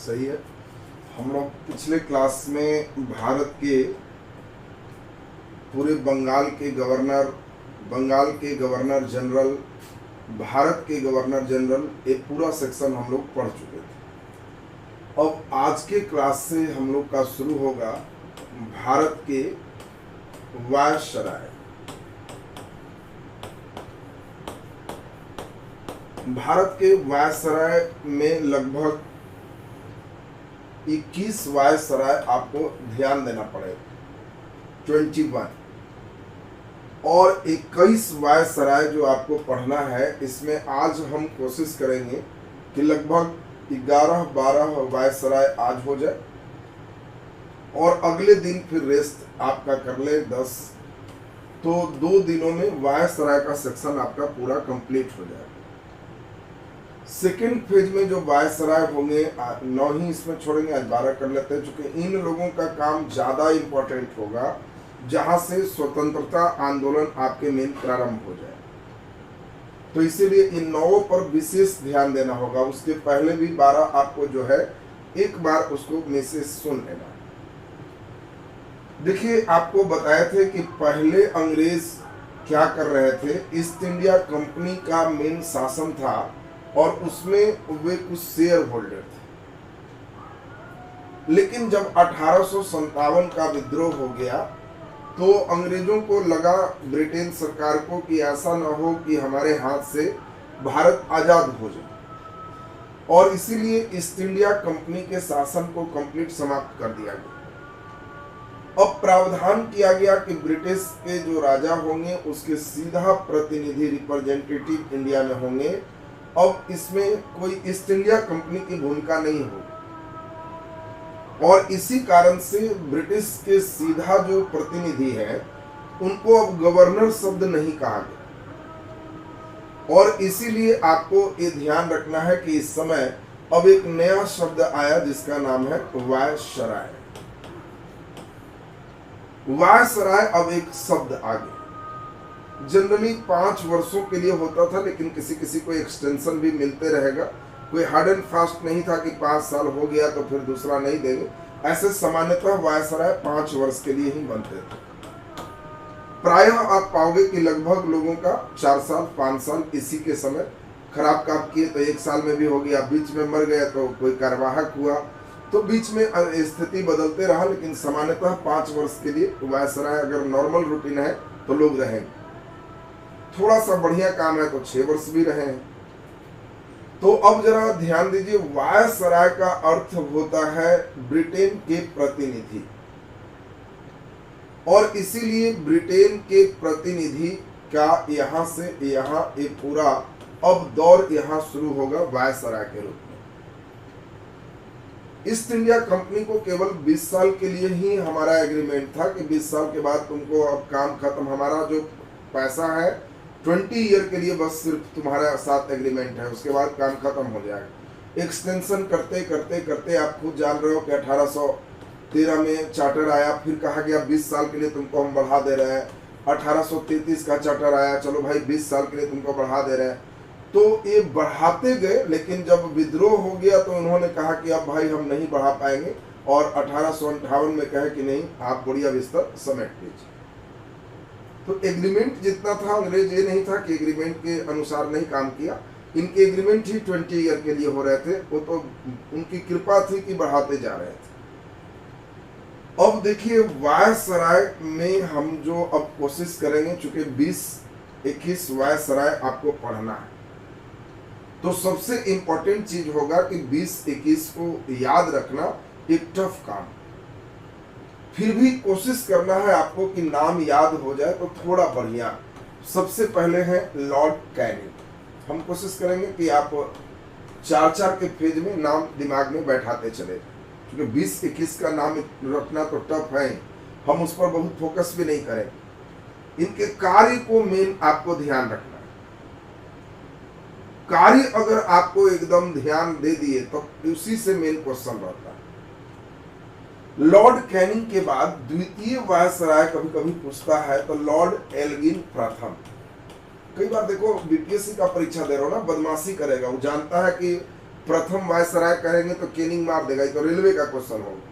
सही है। हम लोग पिछले क्लास में भारत के पूरे बंगाल के गवर्नर जनरल, भारत के गवर्नर जनरल, एक पूरा सेक्शन हम लोग पढ़ चुके थे। अब आज के क्लास से हम लोग का शुरू होगा भारत के वायसराय। भारत के वायसराय में लगभग 21 वायसराय आपको ध्यान देना पड़ेगा, 21, और 21 वायसराय जो आपको पढ़ना है। इसमें आज हम कोशिश करेंगे कि लगभग 11-12 वायसराय आज हो जाए और अगले दिन फिर रेस्ट आपका कर ले 10, तो 2 दिनों में वायसराय का सेक्शन आपका पूरा कंप्लीट हो जाएगा। सेकेंड फेज में जो वायसराय होंगे 9 ही इसमें छोड़ेंगे, आज 12 कर लेते हैं, क्योंकि इन लोगों का काम ज़्यादा इम्पोर्टेंट होगा जहां से स्वतंत्रता आंदोलन आपके मेन प्रारंभ हो जाए। तो इसीलिए इन 9 पर विशेष ध्यान देना होगा। उसके पहले भी 12 आपको जो है एक बार उसको मैसेज सुन लेना। देखिए, आपको बताए थे कि पहले अंग्रेज क्या कर रहे थे। ईस्ट इंडिया कंपनी का मेन शासन था और उसमें वे कुछ शेयर होल्डर थे। लेकिन जब 1857 का विद्रोह हो गया तो अंग्रेजों को लगा, ब्रिटेन सरकार को, कि ऐसा न हो कि हमारे हाथ से भारत आजाद हो जाए, और इसीलिए ईस्ट इंडिया कंपनी के शासन को कंप्लीट समाप्त कर दिया गया। अब प्रावधान किया गया कि ब्रिटिश के जो राजा होंगे उसके सीधा प्रतिनिधि, रिप्रेजेंटेटिव इंडिया में होंगे। अब इसमें कोई ईस्ट इंडिया कंपनी की भूमिका नहीं होगी, और इसी कारण से ब्रिटिश के सीधा जो प्रतिनिधि है उनको अब गवर्नर शब्द नहीं कहा गया। और इसीलिए आपको ये ध्यान रखना है कि इस समय अब एक नया शब्द आया जिसका नाम है वायसराय। वायसराय अब एक शब्द आ गया। जनरली 5 वर्षों के लिए होता था, लेकिन किसी किसी को एक्सटेंशन भी मिलते रहेगा। कोई हार्ड एंड फास्ट नहीं था कि 5 साल हो गया तो फिर दूसरा नहीं देंगे। ऐसे सामान्यतः वायसराय 5 वर्ष के लिए ही बनते थे। प्रायः आप पाओगे कि लगभग लोगों का 4 साल 5 साल इसी के समय खराब काम किए तो 1 साल में भी हो गया, बीच में मर गया तो कोई कार्यवाहक हुआ, तो बीच में स्थिति बदलते रहा। लेकिन सामान्यतः 5 वर्ष के लिए वायसराय, अगर नॉर्मल रूटीन है तो लोग रहेंगे। थोड़ा सा बढ़िया काम है तो 6 वर्ष भी रहे हैं। तो अब जरा ध्यान दीजिए, वायसराय का अर्थ होता है ब्रिटेन के प्रतिनिधि, और इसीलिए ब्रिटेन के प्रतिनिधि का यहां से यहां एक पूरा अब दौर यहां शुरू होगा वायसराय के रूप में। ईस्ट इंडिया कंपनी को केवल 20 साल के लिए ही हमारा एग्रीमेंट था कि 20 साल के बाद तुमको अब काम खत्म, हमारा जो पैसा है 20 ईयर के लिए बस सिर्फ तुम्हारे साथ एग्रीमेंट है, उसके बाद काम खत्म हो जाएगा। एक्सटेंशन करते करते करते आप खुद जान रहे हो कि 1813 में चार्टर आया, फिर कहा गया 20 साल के लिए तुमको हम बढ़ा दे रहे हैं। 1833 का चार्टर आया, चलो भाई 20 साल के लिए तुमको बढ़ा दे रहे हैं। तो ये बढ़ाते गए, लेकिन जब विद्रोह हो गया तो उन्होंने कहा कि अब भाई हम नहीं बढ़ा पाएंगे, और 1858 में कहे कि नहीं, आप बढ़िया बिस्तर समेट लीजिए। तो एग्रीमेंट जितना था, अंग्रेज ये नहीं था कि एग्रीमेंट के अनुसार नहीं काम किया। इनके एग्रीमेंट ही 20 ईयर के लिए हो रहे थे, वो तो उनकी कृपा थी कि बढ़ाते जा रहे थे। अब देखिए, वायसराय में हम जो अब कोशिश करेंगे, चूंकि 20-21 वायसराय आपको पढ़ना है, तो सबसे इंपॉर्टेंट चीज होगा कि 20-21 को याद रखना एक टफ काम। फिर भी कोशिश करना है आपको कि नाम याद हो जाए तो थोड़ा बढ़िया। सबसे पहले है लॉर्ड कैनिंग। हम कोशिश करेंगे कि आप 4-4 के पेज में नाम दिमाग में बैठाते चले, क्योंकि 20-21 का नाम रखना तो टफ है, हम उस पर बहुत फोकस भी नहीं करें। इनके कार्य को मेन आपको ध्यान रखना है। कार्य अगर आपको एकदम ध्यान दे दिए तो उसी से मेन क्वेश्चन रहता है। लॉर्ड कैनिंग के बाद द्वितीय वायसराय कभी कभी पूछता है तो लॉर्ड एल्गिन प्रथम। कई बार देखो बीपीएससी का परीक्षा दे रहा हो ना, बदमाशी करेगा, वो जानता है कि प्रथम वायसराय करेंगे तो केनिंग मार देगा, ये तो रेलवे का क्वेश्चन होगा।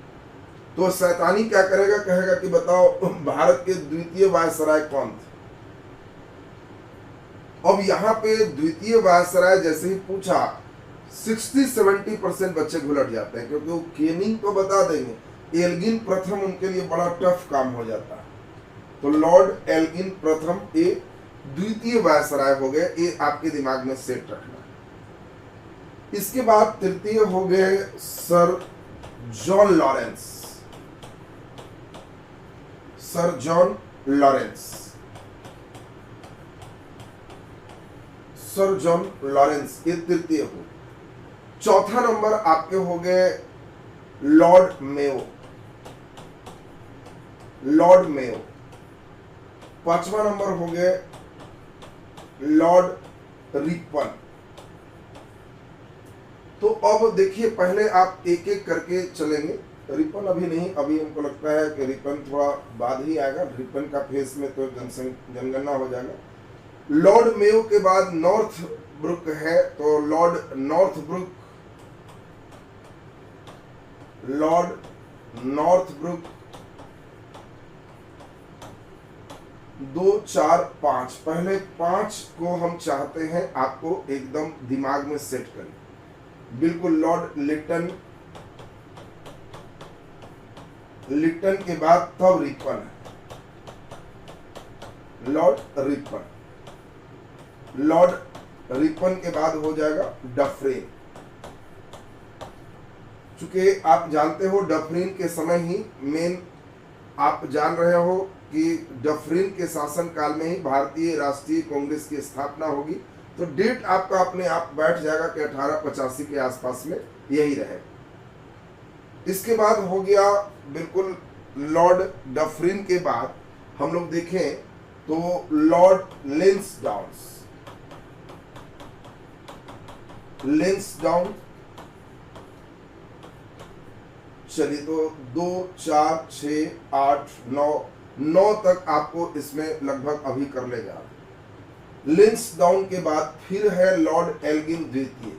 तो शैतानी क्या करेगा, कहेगा कि बताओ भारत के द्वितीय वायसराय कौन थे। अब यहाँ पे द्वितीय वायसराय जैसे ही पूछा 60-70% बच्चे घुलट जाते हैं, क्योंकि वो केनिंग तो बता देंगे, एल्गिन प्रथम उनके लिए बड़ा टफ काम हो जाता है। तो लॉर्ड एल्गिन प्रथम ये द्वितीय वायसराय हो गए, ये आपके दिमाग में सेट रखना। इसके बाद तृतीय हो गए sir John Lawrence. Sir John Lawrence, sir John Lawrence ये तृतीय हो। चौथा नंबर आपके हो गए लॉर्ड मेयो। Lord Mayo. पांचवा नंबर हो गए लॉर्ड रिपन। तो अब देखिए, पहले आप एक एक करके चलेंगे। रिपन अभी नहीं, अभी हमको लगता है कि रिपन थोड़ा बाद ही आएगा। रिपन का फेस में तो जनगणना हो जाएगा। लॉर्ड मेयो के बाद नॉर्थ ब्रुक है, तो Lord Northbrook, Lord Northbrook 2, 4, 5। पहले 5 को हम चाहते हैं आपको एकदम दिमाग में सेट करें। बिल्कुल लॉर्ड लिटन, लिटन के बाद तब रिपन है, लॉर्ड रिपन। लॉर्ड रिपन के बाद हो जाएगा डफरिन। चूंकि आप जानते हो डफरिन के समय ही मेन, आप जान रहे हो कि डफरिन के शासन काल में ही भारतीय राष्ट्रीय कांग्रेस की स्थापना होगी। तो डेट आपका अपने आप बैठ जाएगा कि 1885 के आसपास में यही रहे। इसके बाद हो गया बिल्कुल लॉर्ड डफरिन के बाद हम लोग देखें तो लॉर्ड लेंसडाउन। लेंसडाउन, चलिए तो 2, 4, 6, 8, 9 तक आपको इसमें लगभग अभी कर ले जा रहे। लेंसडाउन के बाद फिर है लॉर्ड एल्गिन द्वितीय।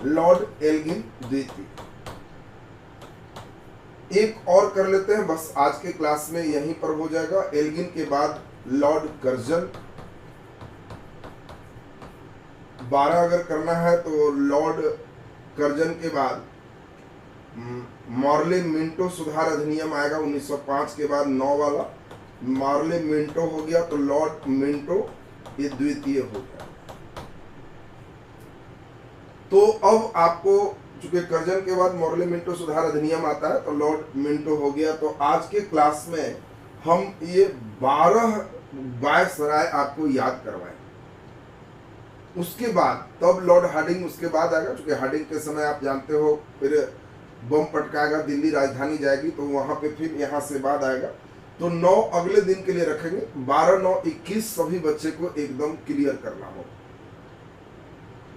लॉर्ड एल्गिन द्वितीय एक और कर लेते हैं, बस आज के क्लास में यहीं पर हो जाएगा। एल्गिन के बाद लॉर्ड कर्जन। 12 अगर करना है तो लॉर्ड कर्जन के बाद मॉर्ले मिंटो सुधार अधिनियम आएगा 1905 के बाद 9 वाला। मॉर्ले मिंटो हो गया तो लॉर्ड मिंटो ये द्वितीय हो गया। तो अब आपको चूंकि कर्जन के बाद मॉर्ले मिंटो सुधार अधिनियम आता है तो लॉर्ड मिंटो हो गया। तो आज के क्लास में हम ये 12 वायसराय आपको याद करवाएं। उसके बाद तब लॉर्ड हार्डिंग उसके बाद आएगा, क्योंकि हार्डिंग के समय आप जानते हो फिर बम पटकाएगा, दिल्ली राजधानी जाएगी, तो वहां पे फिर यहाँ से बाद आएगा। तो 9 अगले दिन के लिए रखेंगे। 12, 9, 21 सभी बच्चे को एकदम क्लियर करना होगा।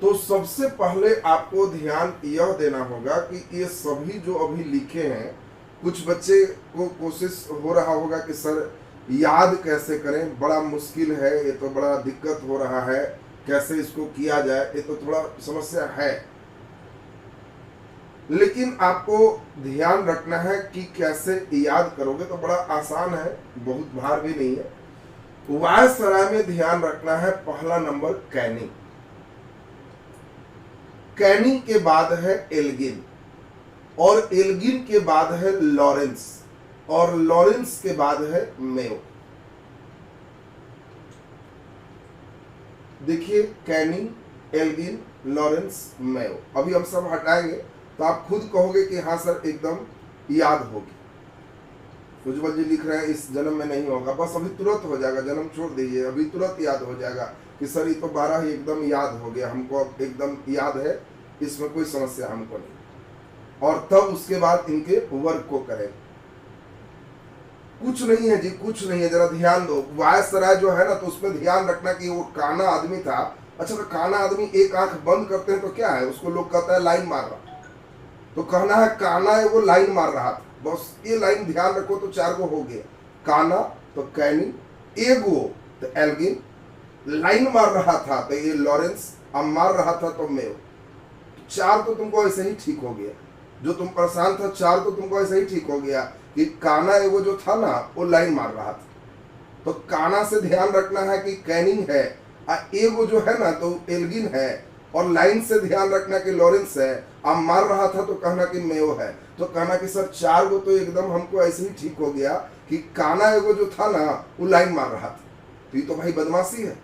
तो सबसे पहले आपको ध्यान यह देना होगा कि ये सभी जो अभी लिखे हैं, कुछ बच्चे को कोशिश हो रहा होगा कि सर याद कैसे करें, बड़ा मुश्किल है, ये तो बड़ा दिक्कत हो रहा है, कैसे इसको किया जाए, ये तो थोड़ा समस्या है। लेकिन आपको ध्यान रखना है कि कैसे याद करोगे, तो बड़ा आसान है, बहुत भार भी नहीं है। वायसराय में ध्यान रखना है पहला नंबर कैनिंग। कैनिंग के बाद है एल्गिन, और एल्गिन के बाद है लॉरेंस, और लॉरेंस के बाद है मेयो। देखिए कैनिंग, एल्गिन, लॉरेंस, मेयो। अभी हम सब हटाएंगे तो आप खुद कहोगे कि हाँ सर एकदम याद होगी। उज्जवल जी लिख रहे हैं इस जन्म में नहीं होगा, बस अभी तुरंत हो जाएगा, जन्म छोड़ दीजिए, अभी तुरंत याद हो जाएगा कि सर ये तो 12 ही एकदम याद हो गया, हमको अब एकदम याद है, इसमें कोई समस्या हमको नहीं। और तब उसके बाद इनके वर्क को करें। कुछ नहीं है जी, कुछ नहीं है, जरा ध्यान दो। वायसराय जो है ना, तो उसमें ध्यान रखना कि वो काना आदमी था। अच्छा, तो काना आदमी एक आंख बंद करते हैं तो क्या है, उसको लोग कहता है लाइन मार रहा, तो कहना है काना है वो लाइन मार रहा था, बस ये लाइन ध्यान रखो तो 4 गो हो गया। काना तो कैनिंग, एगो तो एल्गिन, लाइन मार रहा था तो ये लॉरेंस, अब मार रहा था तो मैं हो। 4 तो तुमको ऐसे ही ठीक हो गया, जो तुम परेशान था 4 तो तुमको ऐसे ही ठीक हो गया कि काना एगो जो था ना वो लाइन मार रहा था। तो काना से ध्यान रखना है कि कैनिंग है, एगो जो है ना तो एल्गिन है, और लाइन से ध्यान रखना कि लॉरेंस है। अब मार रहा था तो कहना कि मेयो है। तो कहना कि सर 4 गो तो एकदम हमको ऐसे ही ठीक हो गया कि काना एगो जो था ना वो लाइन मार रहा था। तो ये तो भाई बदमाशी है,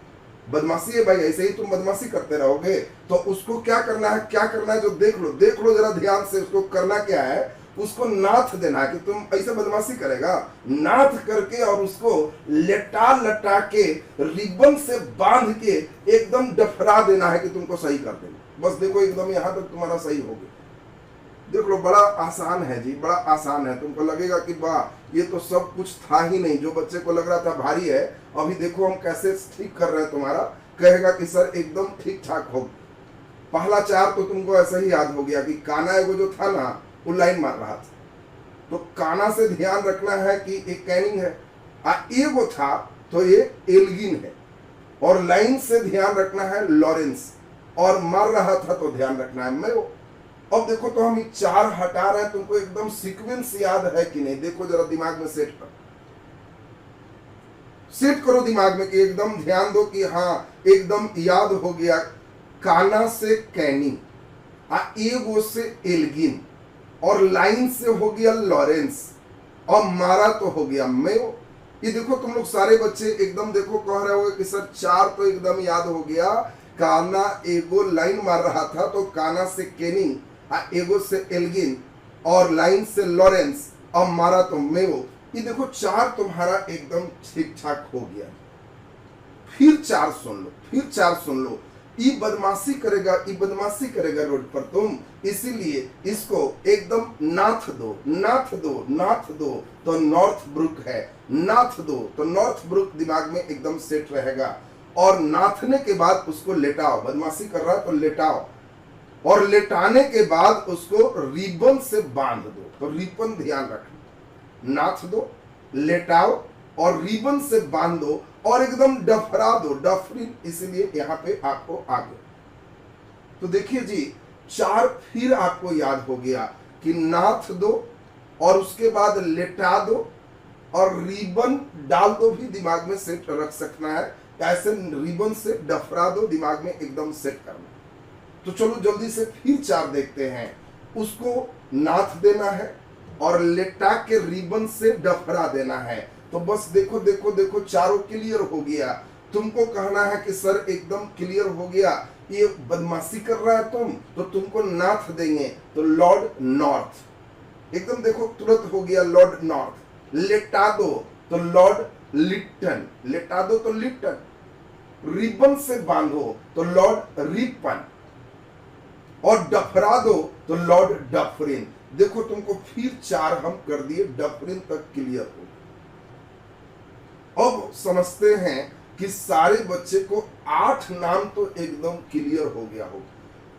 बदमाशी है भाई। ऐसे ही तुम बदमाशी करते रहोगे तो उसको क्या करना है, क्या करना है जो देख लो जरा ध्यान से। उसको करना क्या है, उसको नाथ देना है कि तुम ऐसे बदमाशी करेगा, नाथ करके और उसको लेटा लटा के रिबन से बांध के एकदम डफरा देना है कि तुमको सही कर देना। बस देखो एकदम यहां तक तुम्हारा सही हो गया। देख लो बड़ा आसान है जी, बड़ा आसान है। तुमको लगेगा कि वाह ये तो सब कुछ था ही नहीं, जो बच्चे को लग रहा था भारी है अभी देखो हम कैसे ठीक कर रहे हैं तुम्हारा, कहेगा कि सर एकदम ठीक ठाक हो। पहला 4 तो तुमको ऐसा ही याद हो गया कि काना एगो जो था ना वो लाइन मार रहा था। तो काना से ध्यान रखना है कि एक कैनिंग है, एगो था तो ये एल्गिन है, और लाइन से ध्यान रखना है लॉरेंस, और मार रहा था तो ध्यान रखना है मैं। अब देखो तो हम 4 हटा रहे हैं, तुमको एकदम सीक्वेंस याद है कि नहीं, देखो जरा दिमाग में सेट करो दिमाग में कि एकदम ध्यान दो कि हाँ एकदम याद हो गया। काना से कैनिंग, एगो से एल्गिन, और लाइन से हो गया लॉरेंस, और मारा तो हो गया मेयो। ये देखो तुम लोग सारे बच्चे एकदम देखो कह रहे हो कि सर 4 तो एकदम याद हो गया। काना एगो लाइन मार रहा था तो काना से केनिंग, एगो से एल्गिन, और लाइन से लॉरेंस, और मारा तो मेयो। ये देखो 4 तुम्हारा एकदम ठीक ठाक हो गया। फिर 4 सुन लो। ये बदमाशी करेगा रोड पर तुम, इसीलिए इसको एकदम नाथ दो तो नॉर्थ ब्रुक है, नाथ दो तो नॉर्थ ब्रुक दिमाग में एकदम सेट रहेगा। और नाथने के बाद उसको लेटाओ, बदमाशी कर रहा है तो लेटाओ, और लेटाने के बाद उसको रिबन से बांध दो। तो रिबन ध्यान रखना, नाथ दो, लेटाओ और रिबन से बांध दो, और एकदम डफरा दो, डफरिन, इसीलिए यहां पे आपको आ गया। तो देखिए जी 4 फिर आपको याद हो गया कि नाथ दो और उसके बाद लेटा दो और रिबन डाल दो, भी दिमाग में सेट रख सकना है। ऐसे रिबन से डफरा दो, दिमाग में एकदम सेट करना। तो चलो जल्दी से फिर 4 देखते हैं। उसको नाथ देना है और लेटा के रिबन से डफरा देना है। तो बस देखो चारों क्लियर हो गया। तुमको कहना है कि सर एकदम क्लियर हो गया, ये बदमाशी कर रहा है तुम, तो तुमको नाथ देंगे तो लॉर्ड नॉर्थ, एकदम देखो तुरंत हो गया लॉर्ड नॉर्थ। लेटा दो तो लॉर्ड लिटन, लेटा दो तो लिटन, रिबन से बांधो तो लॉर्ड रिपन, और डफरा दो तो लॉर्ड डफरिन। देखो तुमको फिर 4 हम कर दिए, डफरिन तक क्लियर हो। अब समझते हैं कि सारे बच्चे को 8 नाम तो एकदम क्लियर हो गया हो।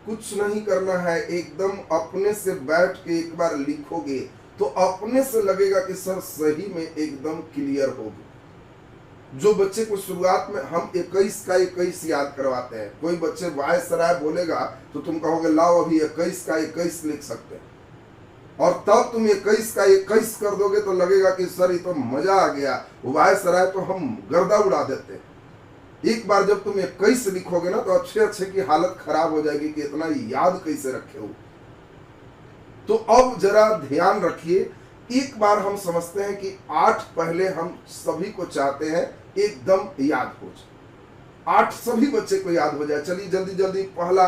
कुछ नहीं करना है, एकदम अपने से बैठ के एक बार लिखोगे तो अपने से लगेगा कि सर सही में एकदम क्लियर हो गया। जो बच्चे को शुरुआत में हम 21 का 21 याद करवाते हैं, कोई बच्चे वाय सराय बोलेगा तो तुम कहोगे लाओ अभी 21 का 21 लिख सकते हैं, और तब तुम 21 का 21 कर दोगे तो लगेगा कि सर ये तो मजा आ गया, वाय सराय तो हम गर्दा उड़ा देते हैं। एक बार जब तुम 21 लिखोगे ना तो अच्छे की हालत खराब हो जाएगी कि इतना याद कैसे रखे हो। तो अब जरा ध्यान रखिए, एक बार हम समझते हैं कि 8 पहले हम सभी को चाहते हैं एकदम याद हो जाए, 8 सभी बच्चे को याद हो जाए। चलिए जल्दी पहला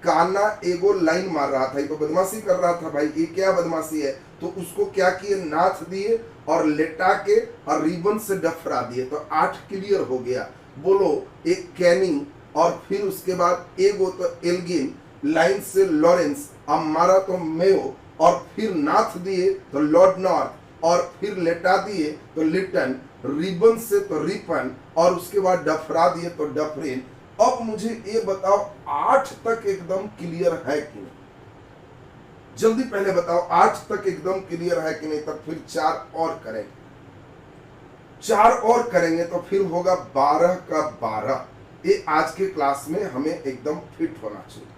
काना एगो लाइन मार रहा था, ये तो बदमाशी कर रहा था भाई, ये क्या बदमाशी है। तो उसको क्या किए, नाथ दिए और लेटा के और रिबन से डफरा दिए, तो 8 क्लियर हो गया। बोलो एक कैनिंग, और फिर उसके बाद एगो तो एल्गिन, लाइन से लॉरेंस, अब मारा तो मेयो, और फिर नाथ दिए तो लॉर्ड नॉर्थ, और फिर लेटा दिए तो लिटन, रिबन से तो रिपन, और उसके बाद डफरा दिए तो डफरिन। अब मुझे ये बताओ 8 तक एकदम क्लियर है कि नहीं, जल्दी पहले बताओ 8 तक एकदम क्लियर है कि नहीं। तब फिर 4 और करेंगे, 4 और करेंगे तो फिर होगा 12 का 12, ये आज के क्लास में हमें एकदम फिट होना चाहिए।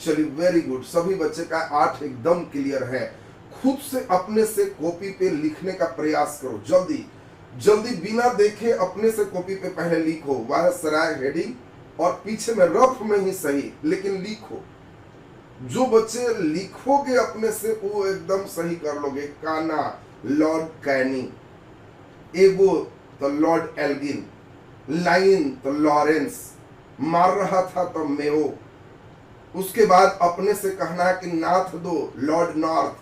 चलिए वेरी गुड, सभी बच्चे का 8 एकदम क्लियर है। खुद से अपने से कॉपी पे लिखने का प्रयास करो, जल्दी जल्दी बिना देखे अपने से कॉपी पे पहले लिखो। वह सराय हेडिंग और पीछे में रफ में ही सही, लेकिन लिखो। जो बच्चे लिखोगे अपने से वो एकदम सही कर लोगे। काना लॉर्ड कैनी, एगो तो लॉर्ड एल्गिन, लाइन तो लॉरेंस, मार रहा था तो मेओ। उसके बाद अपने से कहना है कि नाथ दो लॉर्ड नॉर्थ,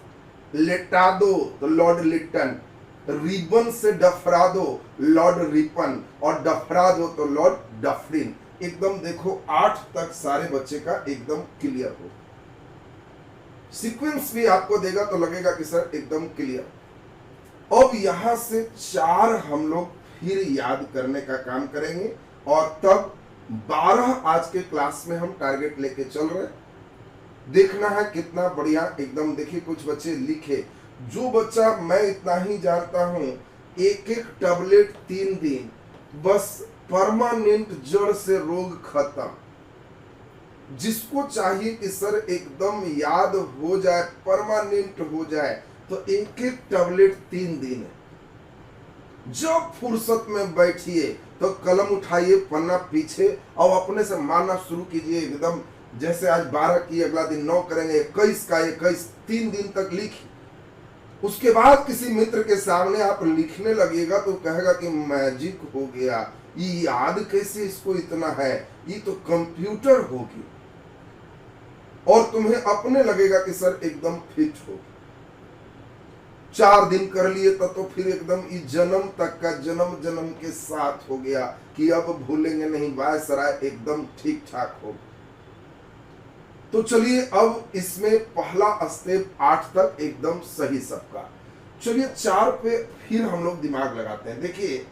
लेटा दो तो लॉर्ड लिटन, रिबन से डफरा दो लॉर्ड रिपन, और डफरा दो तो लॉर्ड डफरिन। एकदम देखो 8 तक सारे बच्चे का एकदम क्लियर हो। सीक्वेंस भी आपको देगा तो लगेगा कि सर एकदम क्लियर। अब यहां से 4 हम लोग फिर याद करने का काम करेंगे, और तब 12 आज के क्लास में हम टारगेट लेके चल रहे हैं। देखना है कितना बढ़िया एकदम। देखिए कुछ बच्चे लिखे, जो बच्चा मैं इतना ही जानता हूं, एक टैबलेट 3 दिन, बस परमानेंट जड़ से रोग खत्म। जिसको चाहिए कि सर एकदम याद हो जाए, परमानेंट हो जाए, तो एक टैबलेट 3 दिन है। जब फुर्सत में बैठिए तो कलम उठाइए, पन्ना पीछे, और अपने से मारना शुरू कीजिए एकदम। जैसे आज 12 की, अगला दिन 9 करेंगे, 21 का 21, 3 दिन तक लिखिए। उसके बाद किसी मित्र के सामने आप लिखने लगेगा तो कहेगा कि मैजिक हो गया, ये याद कैसे इसको इतना है, ये तो कंप्यूटर होगी। और तुम्हें अपने लगेगा कि सर एकदम फिट हो। 4 दिन कर लिए तो फिर एकदम इस जन्म तक का, जन्म जन्म के साथ हो गया कि अब भूलेंगे नहीं, वायसराय एकदम ठीक ठाक हो। तो चलिए अब इसमें पहला स्टेप 8 तक एकदम सही सबका। चलिए 4 पे फिर हम लोग दिमाग लगाते हैं। देखिए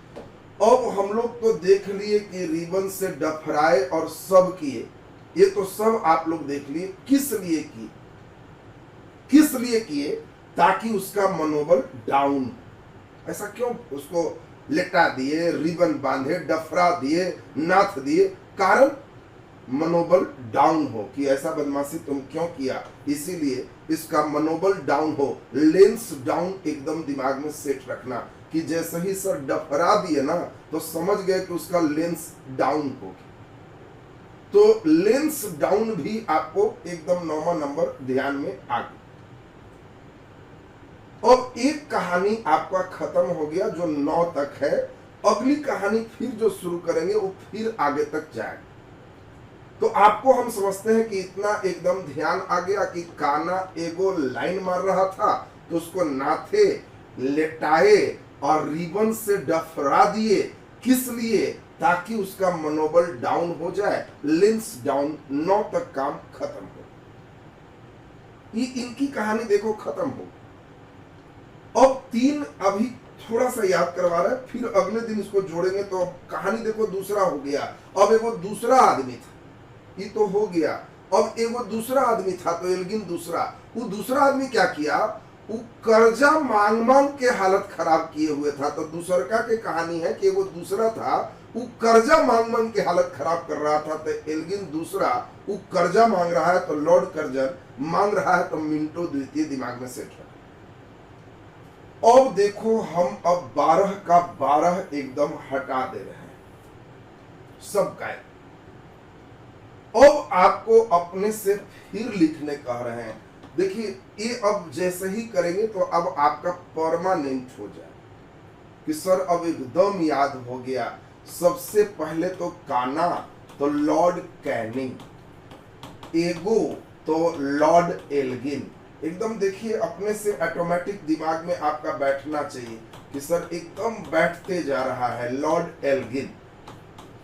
अब हम लोग तो देख लिए कि रिबन से डफराए और सब किए, ये तो सब आप लोग देख लिए। किस लिए किए? किस लिए किए? ताकि उसका मनोबल डाउन। ऐसा क्यों? उसको लेटा दिए, रिबन बांधे, डफरा दिए, नाथ दिए, कारण मनोबल डाउन हो कि ऐसा बदमाशी तुम क्यों किया, इसीलिए इसका मनोबल डाउन हो। लेंस डाउन एकदम दिमाग में सेट रखना कि जैसे ही सर डफरा दिए ना तो समझ गए कि उसका लेंस डाउन होगी। तो लेंस डाउन भी आपको एकदम 9वां नंबर ध्यान में आ गया। अब एक कहानी आपका खत्म हो गया जो 9 तक है। अगली कहानी फिर जो शुरू करेंगे वो फिर आगे तक जाएगा। तो आपको हम समझते हैं कि इतना एकदम ध्यान आ गया कि काना एगो लाइन मार रहा था तो उसको नाथे, लेटाए और रिबन से डफरा दिए। किस लिए? ताकि उसका मनोबल डाउन हो जाए, लेंस डाउन। 9 तक काम खत्म हो। ये इनकी कहानी देखो खत्म हो। अब 3 अभी थोड़ा सा याद करवा रहा है, फिर अगले दिन इसको जोड़ेंगे तो अब कहानी देखो दूसरा हो गया। अब एगो दूसरा आदमी था, ये तो हो गया। अब एगो दूसरा आदमी था तो एल्गिन दूसरा। वो दूसरा आदमी क्या किया? वो कर्जा मांग मांग के हालत खराब किए हुए था। तो दूसरका के कहानी है कि एगो दूसरा था, वो कर्जा मांग मांग के हालत खराब कर रहा था। तो एल्गिन दूसरा, वो कर्जा मांग रहा है तो लॉर्ड कर्जन मांग रहा है तो मिंटो द्वितीय दिमाग में सेट रहा। अब देखो हम अब 12 का 12 एकदम हटा दे रहे हैं, सब गायब। अब आपको अपने से फिर लिखने कह रहे हैं। देखिए ये अब जैसे ही करेंगे तो अब आपका परमानेंट हो जाए कि सर अब एकदम याद हो गया। सबसे पहले तो काना तो लॉर्ड कैनिंग, एगो तो लॉर्ड एल्गिन। एकदम देखिए अपने से ऑटोमेटिक दिमाग में आपका बैठना चाहिए कि सर एकदम बैठते जा रहा है लॉर्ड एल्गिन।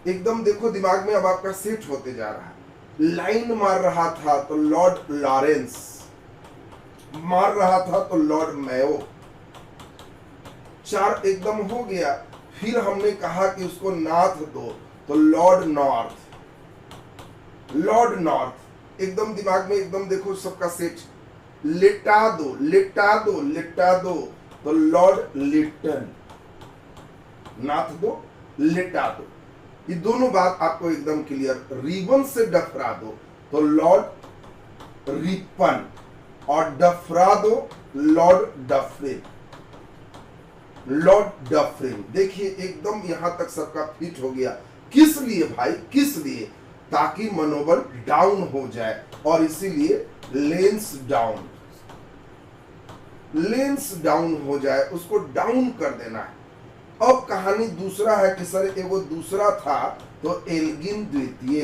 एकदम देखो दिमाग में अब आपका सेट होते जा रहा है। लाइन मार रहा था तो लॉर्ड लॉरेंस, मार रहा था तो लॉर्ड मेयो। 4 एकदम हो गया। फिर हमने कहा कि उसको नाथ दो तो लॉर्ड नॉर्थ। लॉर्ड नॉर्थ एकदम दिमाग में एकदम देखो सबका सेट। लेटा दो, लेटा दो, लेटा दो तो लॉर्ड लिटन। नाथ दो, लेटा दो। ये दोनों बात आपको एकदम क्लियर। रिबन से डफरा दो तो लॉर्ड रिपन, और डफरा दो लॉर्ड डफरिन, लॉर्ड डफरिन। देखिए एकदम यहां तक सबका फिट हो गया। किस लिए भाई, किस लिए? ताकि मनोबल डाउन हो जाए, और इसीलिए लेंस डाउन, लेंस डाउन हो जाए, उसको डाउन कर देना है। अब कहानी दूसरा है कि सर वो दूसरा था तो एल्गिन द्वितीय,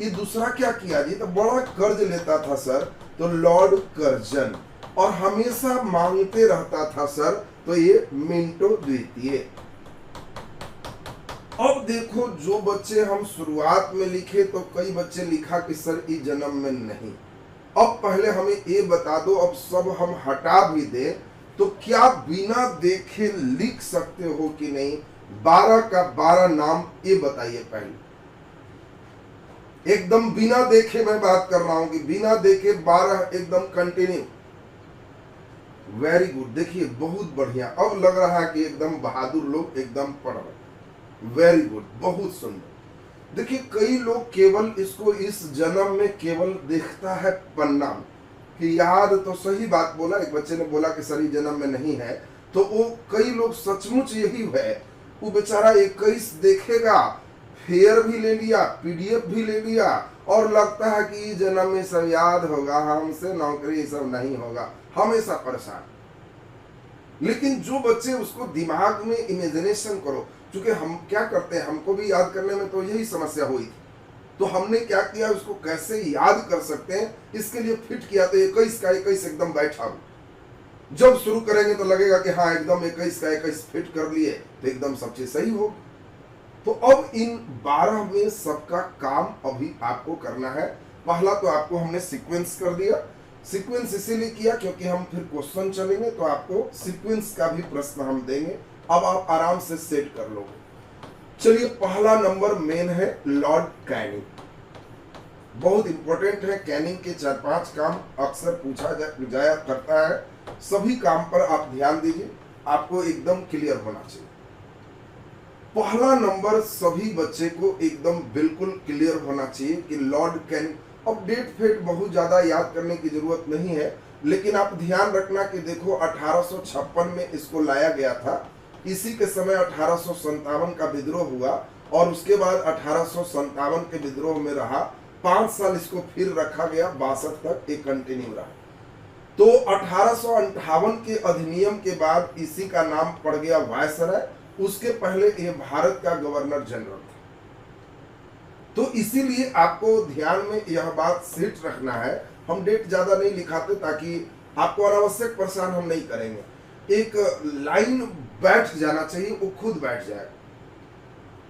ये दूसरा क्या किया जी? तो बड़ा कर्ज लेता था सर, तो लॉर्ड कर्जन, और हमेशा मांगते रहता था सर, तो ये मिंटो द्वितीय। अब देखो जो बच्चे हम शुरुआत में लिखे तो कई बच्चे लिखा कि सर ये जन्म में नहीं। अब पहले हमें ये बता दो, अब सब हम हटा भी दे तो क्या बिना देखे लिख सकते हो कि नहीं? 12 का 12 नाम ये बताइए पहले, एकदम बिना देखे मैं बात कर रहा हूं कि बिना देखे 12 एकदम कंटिन्यू। वेरी गुड, देखिए बहुत बढ़िया। अब लग रहा है कि एकदम बहादुर लोग एकदम पढ़ रहे। वेरी गुड, बहुत सुंदर। देखिए कई लोग केवल इसको इस जन्म में केवल देखता है पन्ना में कि याद, तो सही बात बोला। एक बच्चे ने बोला कि सर ये जन्म में नहीं है, तो वो कई लोग सचमुच यही है, वो बेचारा 21 देखेगा, फेयर भी ले लिया, पीडीएफ भी ले लिया, और लगता है कि ये जन्म में सब याद होगा, हमसे नौकरी सब नहीं होगा, हमेशा परेशान। लेकिन जो बच्चे उसको दिमाग में इमेजिनेशन करो, क्योंकि हम क्या करते हैं, हमको भी याद करने में तो यही समस्या हुई थी, तो हमने क्या किया, उसको कैसे याद कर सकते हैं इसके लिए फिट किया। तो 21 का 21 एकदम बैठा हो, जब शुरू करेंगे तो लगेगा कि हाँ एकदम 21 का 21 फिट कर लिए तो एकदम सब चीज सही हो। तो अब इन 12 में सबका काम अभी आपको करना है। पहला तो आपको हमने सीक्वेंस कर दिया। सीक्वेंस इसीलिए किया क्योंकि हम फिर क्वेश्चन चलेंगे तो आपको सीक्वेंस का भी प्रश्न हम देंगे। अब आप आराम से सेट कर लोगे। चलिए पहला नंबर मेन है लॉर्ड कैनिंग, बहुत इंपॉर्टेंट है। कैनिंग के 4-5 काम अक्सर पूछा जाया करता है, सभी काम पर आप ध्यान दीजिए, आपको एकदम क्लियर होना चाहिए। पहला नंबर सभी बच्चे को एकदम बिल्कुल क्लियर होना चाहिए कि लॉर्ड कैनिंग। अब डेट फेट बहुत ज्यादा याद करने की जरूरत नहीं है, लेकिन आप ध्यान रखना कि देखो 1856 में इसको लाया गया था। इसी के समय 1857 का विद्रोह हुआ, और उसके बाद 1857 के विद्रोह में रहा 5 साल, इसको फिर रखा गया 62 तक एक कंटिन्यू रहा। तो 1858 के अधिनियम के बाद इसी का नाम पड़ गया वायसराय। उसके पहले ये भारत का गवर्नर जनरल था। तो इसीलिए आपको ध्यान में यह बात सेट रखना है। हम डेट ज्यादा नहीं लिखाते ताकि आपको अनावश्यक परेशान हम नहीं करेंगे। एक लाइन बैठ जाना चाहिए, वो खुद बैठ जाए।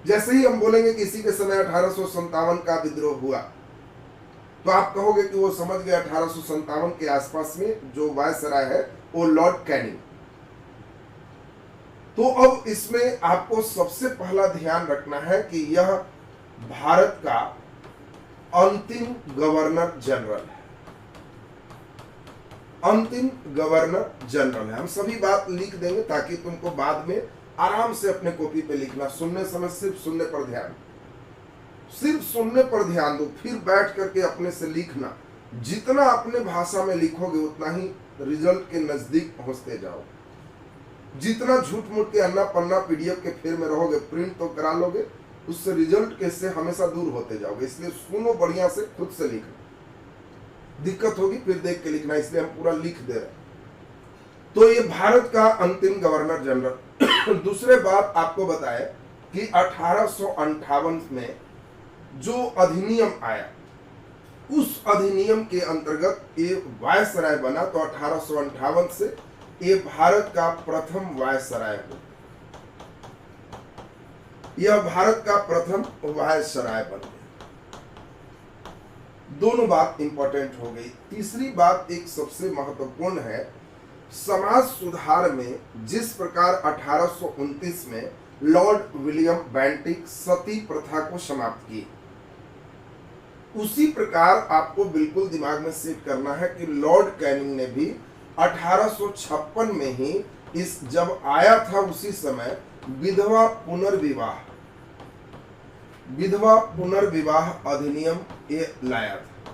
जैसे ही हम बोलेंगे कि इसी के समय 1857 का विद्रोह हुआ, तो आप कहोगे कि वो समझ गए 1857 के आसपास में जो वायसराय है वो लॉर्ड कैनिंग। तो अब इसमें आपको सबसे पहला ध्यान रखना है कि यह भारत का अंतिम गवर्नर जनरल है। अंतिम गवर्नर जनरल है। हम सभी बात लिख देंगे ताकि तुमको बाद में आराम से अपने कॉपी पे लिखना। सुनने समय सिर्फ सुनने पर ध्यान, सिर्फ सुनने पर ध्यान दो, फिर बैठ करके अपने से लिखना। जितना अपने भाषा में लिखोगे उतना ही रिजल्ट के नजदीक पहुंचते जाओ। जितना झूठ मूठ के अन्ना पन्ना पीडीएफ के फेर में रहोगे, प्रिंट तो करा लोगे, उससे रिजल्ट के से हमेशा दूर होते जाओगे। इसलिए सुनो बढ़िया से, खुद से लिखना। दिक्कत होगी फिर देख के लिखना, इसलिए हम पूरा लिख दे रहे हैं। तो ये भारत का अंतिम गवर्नर जनरल। दूसरे बात आपको बताए कि 1858 में जो अधिनियम आया, उस अधिनियम के अंतर्गत ये वायसराय बना। तो 1858 से ये भारत का प्रथम वायसराय हो, यह भारत का प्रथम वायसराय बन गया। दोनों बात इंपॉर्टेंट हो गई। तीसरी बात एक सबसे महत्वपूर्ण है, समाज सुधार में जिस प्रकार 1829 में लॉर्ड विलियम बेंटिक सती प्रथा को समाप्त की, उसी प्रकार आपको बिल्कुल दिमाग में सेट करना है कि लॉर्ड कैनिंग ने भी 1856 में ही इस जब आया था उसी समय विधवा पुनर्विवाह, विधवा पुनर्विवाह अधिनियम ये लाया था।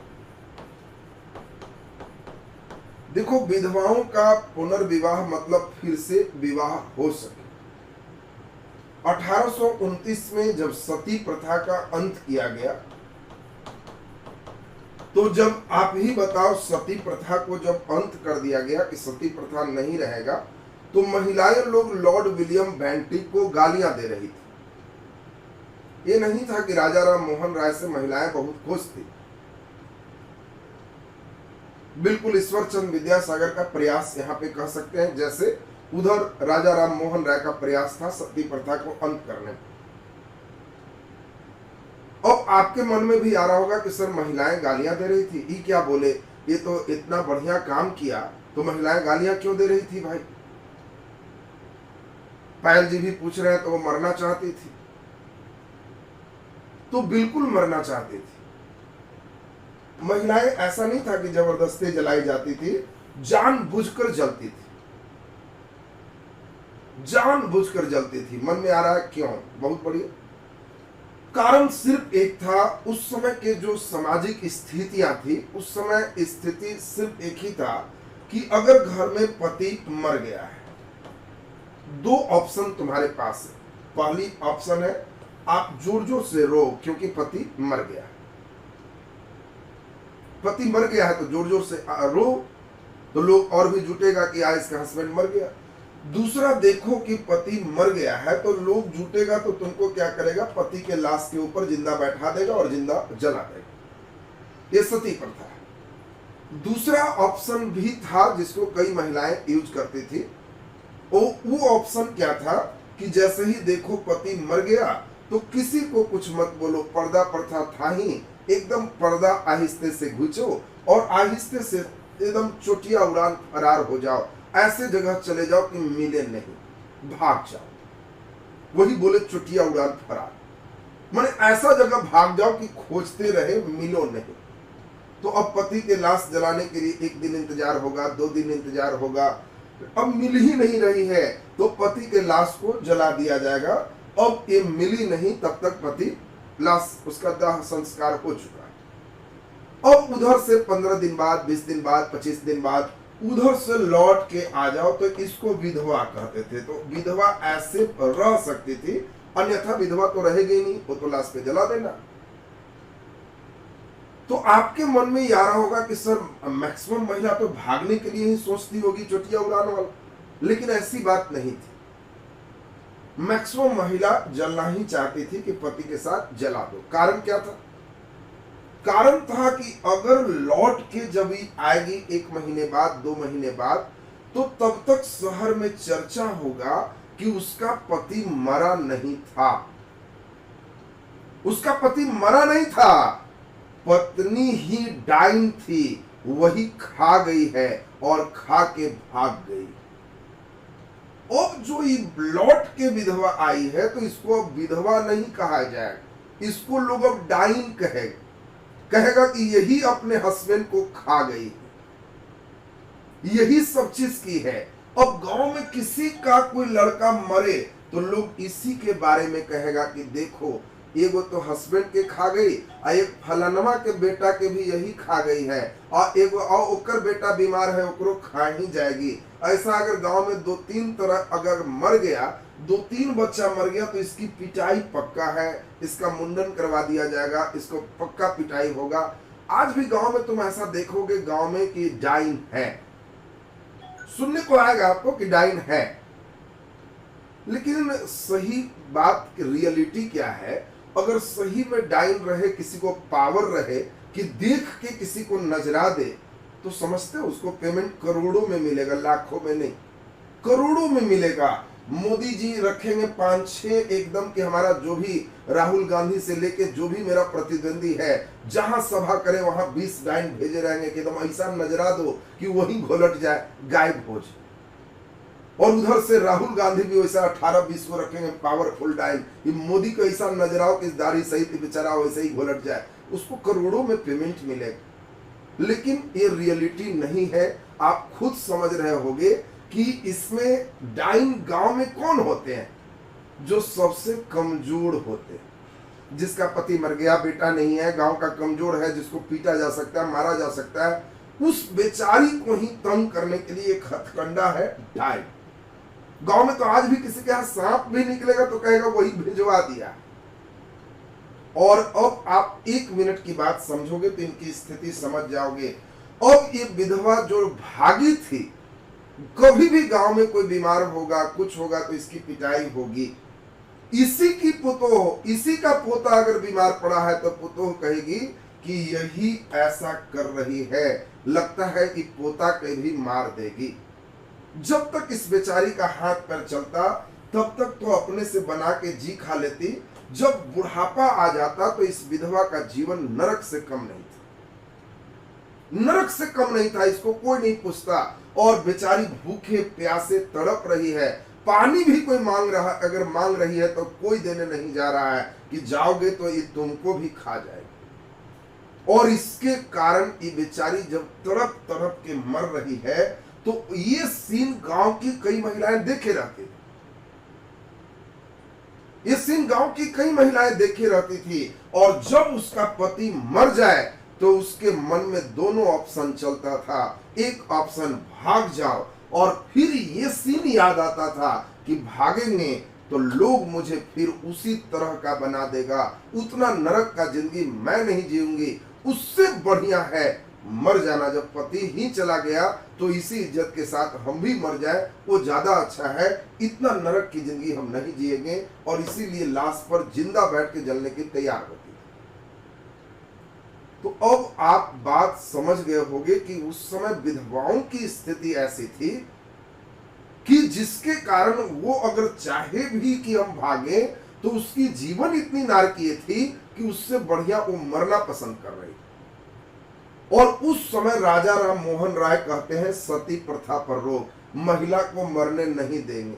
देखो, विधवाओं का पुनर्विवाह मतलब फिर से विवाह हो सके। 1829 में जब सती प्रथा का अंत किया गया, तो जब आप ही बताओ, सती प्रथा को जब अंत कर दिया गया कि सती प्रथा नहीं रहेगा, तो महिलाएं लोग लॉर्ड विलियम बेंटिक को गालियां दे रही थी। ये नहीं था कि राजा राम मोहन राय से महिलाएं बहुत खुश थी। बिल्कुल ईश्वर चंद्र विद्यासागर का प्रयास यहाँ पे कह सकते हैं, जैसे उधर राजा राम मोहन राय का प्रयास था सती प्रथा को अंत करने। अब आपके मन में भी आ रहा होगा कि सर महिलाएं गालियां दे रही थी, ये क्या बोले, ये तो इतना बढ़िया काम किया, तो महिलाएं गालियां क्यों दे रही थी भाई? पायल जी भी पूछ रहे हैं, तो वो मरना चाहती थी, तो बिल्कुल मरना चाहती थी। महिलाएं ऐसा नहीं था कि जबरदस्ती जलाई जाती थी, जानबूझकर जलती थी, जानबूझकर जलती थी। मन में आ रहा है क्यों? बहुत बढ़िया कारण सिर्फ एक था। उस समय के जो सामाजिक स्थितियां थी, उस समय स्थिति सिर्फ एक ही था कि अगर घर में पति मर गया है, दो ऑप्शन तुम्हारे पास है। पहली ऑप्शन है आप जोर जोर से रो क्योंकि पति मर गया है। पति मर गया है तो जोर जोर से रो, तो लोग और भी जुटेगा कि आज इसका हस्बैंड मर गया। दूसरा देखो कि पति मर गया है तो लोग जुटेगा, तो तुमको क्या करेगा, पति के लाश के ऊपर जिंदा बैठा देगा और जिंदा जला देगा। ये सती प्रथा है। दूसरा ऑप्शन भी था जिसको कई महिलाएं यूज करती थी। वो ऑप्शन क्या था कि जैसे ही देखो पति मर गया तो किसी को कुछ मत बोलो, पर्दा प्रथा था ही, एकदम पर्दा आहिस्ते से घुचो और आहिस्ते से एकदम चोटिया उड़ान फरार हो जाओ। ऐसे जगह चले जाओ कि मिले नहीं, भाग जाओ। वही बोले चोटिया उड़ान फरार, माने ऐसा जगह भाग जाओ कि खोजते रहे, मिलो नहीं। तो अब पति के लाश जलाने के लिए 1 दिन इंतजार होगा, 2 दिन इंतजार होगा, अब मिल ही नहीं रही है तो पति के लाश को जला दिया जाएगा। अब ये मिली नहीं तब तक पति लाश, उसका दाह संस्कार हो चुका है। अब उधर से 15 दिन बाद, 20 दिन बाद, 25 दिन बाद उधर से लौट के आ जाओ, तो इसको विधवा कहते थे। तो विधवा ऐसे रह सकती थी, अन्यथा विधवा तो रहेगी नहीं, वो तो लाश पे जला देना। तो आपके मन में ये आ रहा होगा कि सर मैक्सिमम महिला तो भागने के लिए ही सोचती होगी, चोटिया उड़ाने वाला, लेकिन ऐसी बात नहीं थी। मैक्सिमम महिला जलना ही चाहती थी कि पति के साथ जला दो। कारण क्या था? कारण था कि अगर लौट के जब आएगी 1 महीने बाद, 2 महीने बाद, तो तब तक शहर में चर्चा होगा कि उसका पति मरा नहीं था। उसका पति मरा नहीं था, पत्नी ही डाइन थी, वही खा गई है और खा के भाग गई। अब जो ये लौट के विधवा आई है, तो इसको अब विधवा नहीं कहा जाए, इसको लोग अब डाइन कहेगा कि यही अपने हस्बैंड को खा गई, यही सब चीज की है। अब गांव में किसी का कोई लड़का मरे तो लोग इसी के बारे में कहेगा कि देखो एगो तो हस्बैंड के खा गई, और एक फलानवा के बेटा के भी यही खा गई है, और एगो और ओकर बेटा बीमार है, ओकरो खा ही जाएगी। ऐसा अगर गांव में 2-3 तरह अगर मर गया, 2-3 बच्चा मर गया, तो इसकी पिटाई पक्का है, इसका मुंडन करवा दिया जाएगा, इसको पक्का पिटाई होगा। आज भी गांव में तुम ऐसा देखोगे गांव में कि डाइन है, सुनने को आएगा आपको कि डाइन है। लेकिन सही बात की रियलिटी क्या है? अगर सही में डाइन रहे, किसी को पावर रहे कि देख के किसी को नजरा दे, तो समझते हो उसको पेमेंट करोड़ों में मिलेगा, लाखों में नहीं, करोड़ों में मिलेगा। मोदी जी रखेंगे 5-6 एकदम कि हमारा जो भी राहुल गांधी से लेके जो भी मेरा प्रतिद्वंदी है, जहां सभा करे वहां 20 डाइन भेजे रहेंगे कि एकदम ऐसा नजरा दो कि वही घोलट जाए, गायब हो जाए। और उधर से राहुल गांधी भी वैसा 18-20 को रखेंगे पावरफुल डाइन, ये मोदी को ऐसा नजराओ कि दाढ़ी सहित बेचारा वैसे ही घोलट जाए, उसको करोड़ों में पेमेंट मिलेगा। लेकिन ये रियलिटी नहीं है। आप खुद समझ रहे होंगे कि इसमें डाइन गांव में कौन होते हैं? जो सबसे कमजोर होते हैं, जिसका पति मर गया, बेटा नहीं है, गांव का कमजोर है, जिसको पीटा जा सकता है, मारा जा सकता है, उस बेचारी को ही तंग करने के लिए एक हथकंडा है डायल। गांव में तो आज भी किसी के यहाँ सांप भी निकलेगा तो कहेगा वही भिजवा दिया। और अब आप 1 मिनट की बात समझोगे तो इनकी स्थिति समझ जाओगे। अब ये विधवा जो भागी थी, कभी भी गांव में कोई बीमार होगा, कुछ होगा तो इसकी पिटाई होगी। इसी की पुतोह, इसी का पोता अगर बीमार पड़ा है तो पुतोह कहेगी कि यही ऐसा कर रही है, लगता है कि पोता के भी मार देगी। जब तक इस बेचारी का हाथ पैर चलता तब तक तो अपने से बना के जी खा लेती। जब बुढ़ापा आ जाता तो इस विधवा का जीवन नरक से कम नहीं था, नरक से कम नहीं था। इसको कोई नहीं पूछता और बेचारी भूखे प्यासे तड़प रही है। पानी भी कोई मांग रहा, अगर मांग रही है तो कोई देने नहीं जा रहा है कि जाओगे तो ये तुमको भी खा जाएगी। और इसके कारण ये बेचारी जब तड़प तड़प के मर रही है तो ये सीन गांव की कई महिलाएं देखे रहती, ये सीन गांव की कई महिलाएं देखे रहती थी। और जब उसका पति मर जाए तो उसके मन में दोनों ऑप्शन चलता था। एक ऑप्शन भाग जाओ, और फिर ये सीन याद आता था कि भागेंगे तो लोग मुझे फिर उसी तरह का बना देगा, उतना नरक का जिंदगी मैं नहीं जीऊंगी, उससे बढ़िया है मर जाना। जब पति ही चला गया तो इसी इज्जत के साथ हम भी मर जाए, वो ज्यादा अच्छा है, इतना नरक की जिंदगी हम नहीं जिएंगे। और इसीलिए लाश पर जिंदा बैठ के जलने की तैयार होती। तो अब आप बात समझ गए होंगे कि उस समय विधवाओं की स्थिति ऐसी थी कि जिसके कारण वो अगर चाहे भी कि हम भागे तो उसकी जीवन इतनी नारकीय थी कि उससे बढ़िया वो मरना पसंद कर रही। और उस समय राजा राम मोहन राय कहते हैं सती प्रथा पर रोक, महिला को मरने नहीं देंगे।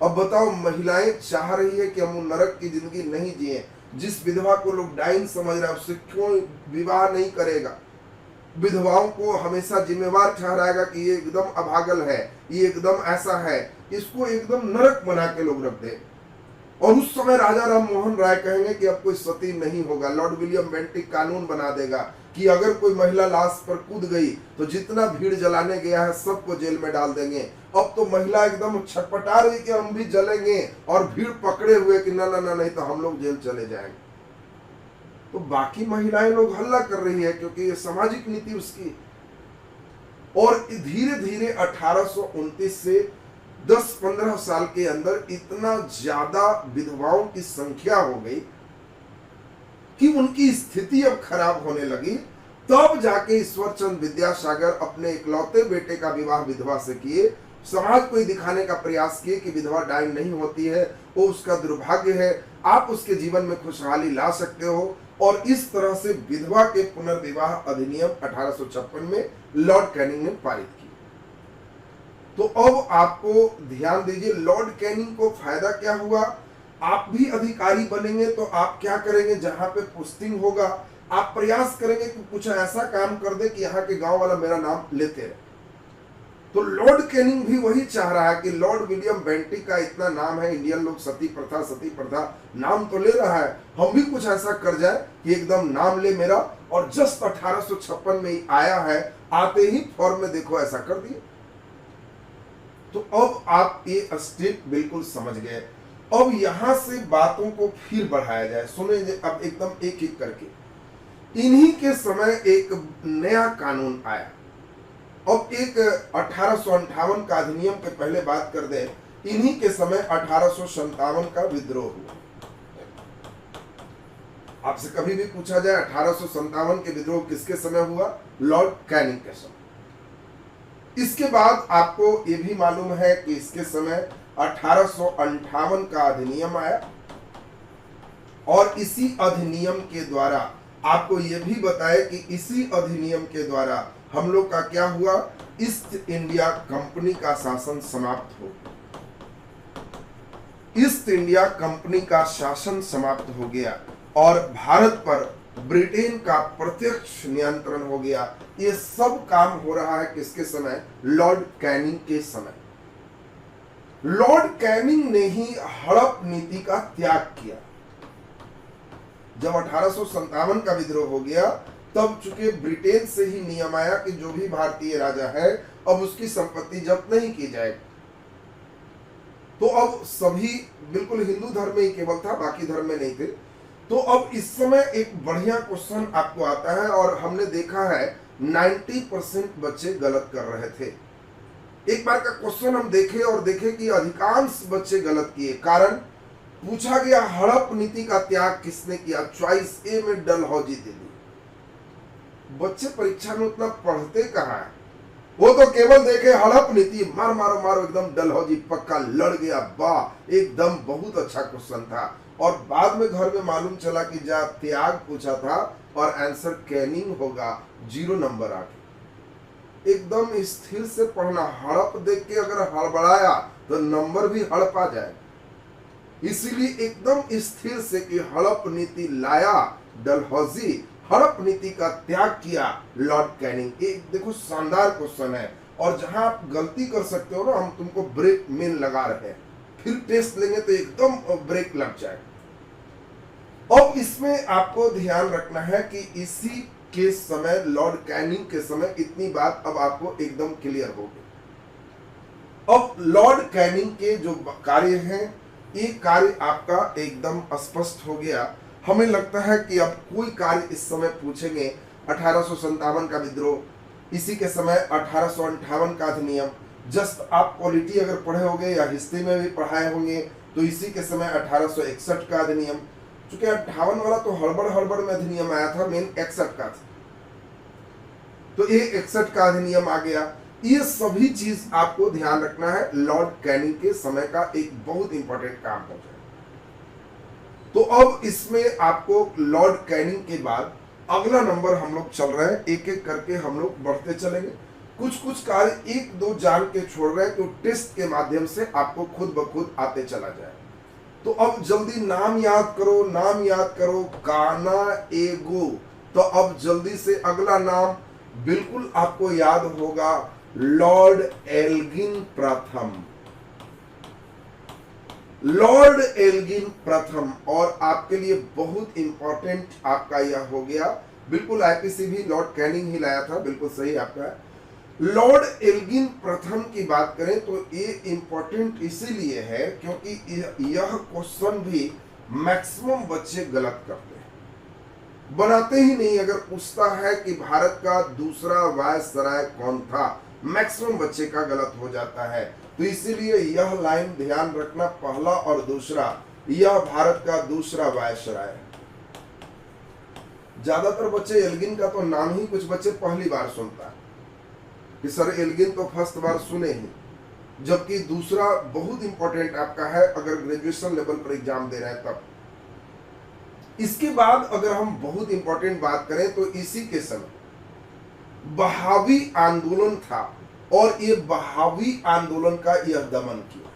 अब बताओ, महिलाएं चाह रही है कि हम नरक की जिंदगी नहीं जिए। जिस विधवा को लोग डाइन समझ रहा है उससे क्यों विवाह नहीं करेगा? विधवाओं को हमेशा जिम्मेवार ठहराएगा कि ये एकदम अभागल है, ये एकदम ऐसा है, इसको एकदम नरक बना के लोग रख दे। और उस समय राजा राम मोहन राय कहेंगे कि अब कोई सती नहीं होगा। लॉर्ड विलियम बेंटिक कानून बना देगा कि अगर कोई महिला लाश पर कूद गई तो जितना भीड़ जलाने गया है सबको जेल में डाल देंगे। अब तो महिला एकदम छटपटा रही कि हम भी जलेंगे, और भीड़ पकड़े हुए कि ना ना ना नहीं तो हम लोग जेल चले जाएंगे। तो बाकी महिलाएं लोग हल्ला कर रही है क्योंकि ये सामाजिक नीति उसकी। और धीरे धीरे 1829 से 10-15 साल के अंदर इतना ज्यादा विधवाओं की संख्या हो गई कि उनकी स्थिति अब खराब होने लगी। तब जाके ईश्वरचंद विद्यासागर अपने इकलौते बेटे का विवाह विधवा से किए। समाज को दिखाने का प्रयास किए कि विधवा डाइन नहीं होती है, वो उसका दुर्भाग्य है, आप उसके जीवन में खुशहाली ला सकते हो। और इस तरह से विधवा के पुनर्विवाह अधिनियम 1856 में लॉर्ड कैनिंग ने पारित किया। तो अब आपको ध्यान दीजिए, लॉर्ड कैनिंग को फायदा क्या हुआ? आप भी अधिकारी बनेंगे तो आप क्या करेंगे, जहां पे पोस्टिंग होगा आप प्रयास करेंगे कि कुछ ऐसा काम कर दे कि यहाँ के गांव वाला मेरा नाम लेते रहे। तो लॉर्ड कैनिंग भी वही चाह रहा है कि लॉर्ड विलियम बेंटिक का इतना नाम है, इंडियन लोग सती प्रथा नाम तो ले रहा है, हम भी कुछ ऐसा कर जाए कि एकदम नाम ले मेरा। और जस्ट 1856 में ही आया है, आते ही फॉर्म में देखो ऐसा कर दिए। तो अब आप ये स्टेप बिल्कुल समझ गए। अब यहां से बातों को फिर बढ़ाया जाए, सुने अब एकदम एक एक करके। इन्हीं के समय एक नया कानून आया। अब एक 1858 का अधिनियम के पहले बात कर दे, इन्हीं के समय 1857 का विद्रोह हुआ। आपसे कभी भी पूछा जाए 1857 के विद्रोह किसके समय हुआ? लॉर्ड कैनिंग के समय। इसके बाद आपको ये भी मालूम है कि इसके समय 1858 का अधिनियम आया, और इसी अधिनियम के द्वारा आपको ये भी बताए कि इसी अधिनियम के द्वारा हम लोग का क्या हुआ? ईस्ट इंडिया कंपनी का शासन समाप्त हो गया। ईस्ट इंडिया कंपनी का शासन समाप्त हो गया और भारत पर ब्रिटेन का प्रत्यक्ष नियंत्रण हो गया। ये सब काम हो रहा है किसके समय? लॉर्ड कैनिंग के समय। लॉर्ड कैनिंग ने ही हड़प नीति का त्याग किया। जब 1857 का विद्रोह हो गया, तब चूंकि ब्रिटेन से ही नियम आया कि जो भी भारतीय राजा है अब उसकी संपत्ति जब्त नहीं की जाए। तो अब सभी बिल्कुल हिंदू धर्म में ही केवल था, बाकी धर्म में नहीं थे। तो अब इस समय एक बढ़िया क्वेश्चन आपको आता है, और हमने देखा है 90% बच्चे गलत कर रहे थे। एक बार का क्वेश्चन हम देखे और देखे कि अधिकांश बच्चे गलत किए। कारण पूछा गया, हड़प नीति का त्याग किसने किया? चॉइस ए में डलहौजी दे दी। बच्चे परीक्षा में उतना पढ़ते कहाँ है, वो तो केवल देखे हड़प नीति, मार मारो मारो, एकदम डलहौजी पक्का लड़ गया, वाह एकदम बहुत अच्छा क्वेश्चन था। और बाद में घर में मालूम चला कि जा त्याग पूछा था और आंसर कैनिंग होगा, 0 नंबर आ गया। एकदम स्थिर से पढ़ना, हड़प देख के अगर हड़बड़ाया तो नंबर भी हड़पा जाए। इसीलिए एकदम स्थिर से कि हड़प नीति लाया डलहौजी, हड़प नीति का त्याग किया लॉर्ड कैनिंग। एक देखो शानदार क्वेश्चन है, और जहां आप गलती कर सकते हो ना, हम तुमको ब्रेक मेन लगा रहे हैं, फिर टेस्ट लेंगे तो एकदम ब्रेक लग जाए। अब इसमें आपको ध्यान रखना है कि इसी के समय, लॉर्ड कैनिंग के समय, इतनी बात अब आपको एकदम क्लियर हो गई। अब लॉर्ड कैनिंग के जो कार्य हैं, ये कार्य आपका एकदम स्पष्ट हो गया। हमें लगता है कि अब कोई कार्य इस समय पूछेंगे, 1857 का विद्रोह, इसी के समय 1858 का अधिनियम, जस्ट आप पॉलिटी अगर पढ़े होंगे या हिस्ट्री में भी पढ़ाए होंगे तो इसी के समय 1861 का अधिनियम, चूंकि 58 वाला तो हड़बड़ में अधिनियम आया था, मेन 61 का था, तो ये 61 का अधिनियम आ गया। ये सभी चीज आपको ध्यान रखना है, लॉर्ड कैनिंग के समय का एक बहुत इंपॉर्टेंट काम हो जाए। तो अब इसमें आपको लॉर्ड कैनिंग के बाद अगला नंबर हम लोग चल रहे हैं, एक एक करके हम लोग बढ़ते चलेंगे। कुछ कार्य 1-2 जान के छोड़ रहे हैं तो टेस्ट के माध्यम से आपको खुद ब खुद आते चला जाए। तो अब जल्दी नाम याद करो, नाम याद करो, काना एगो। तो अब जल्दी से अगला नाम बिल्कुल आपको याद होगा, लॉर्ड एल्गिन प्रथम। लॉर्ड एल्गिन प्रथम, और आपके लिए बहुत इंपॉर्टेंट आपका यह हो गया, बिल्कुल आईपीसी भी लॉर्ड कैनिंग ही लाया था, बिल्कुल सही आपका है। लॉर्ड एल्गिन प्रथम की बात करें तो ये इंपॉर्टेंट इसीलिए है क्योंकि यह क्वेश्चन भी मैक्सिमम बच्चे गलत करते हैं, बनाते ही नहीं। अगर पूछता है कि भारत का दूसरा वायसराय कौन था, मैक्सिमम बच्चे का गलत हो जाता है। तो इसीलिए यह लाइन ध्यान रखना, पहला और दूसरा, यह भारत का दूसरा वायसराय है। ज्यादातर बच्चे एल्गिन का तो नाम ही कुछ बच्चे पहली बार सुनता है कि सर एल्गिन तो फर्स्ट बार सुने ही, जबकि दूसरा बहुत इंपॉर्टेंट आपका है अगर ग्रेजुएशन लेवल पर एग्जाम दे रहे हैं तब। इसके बाद अगर हम बहुत इंपॉर्टेंट बात करें तो इसी के समय बहावी आंदोलन था, और ये बहावी आंदोलन का यह दमन किया,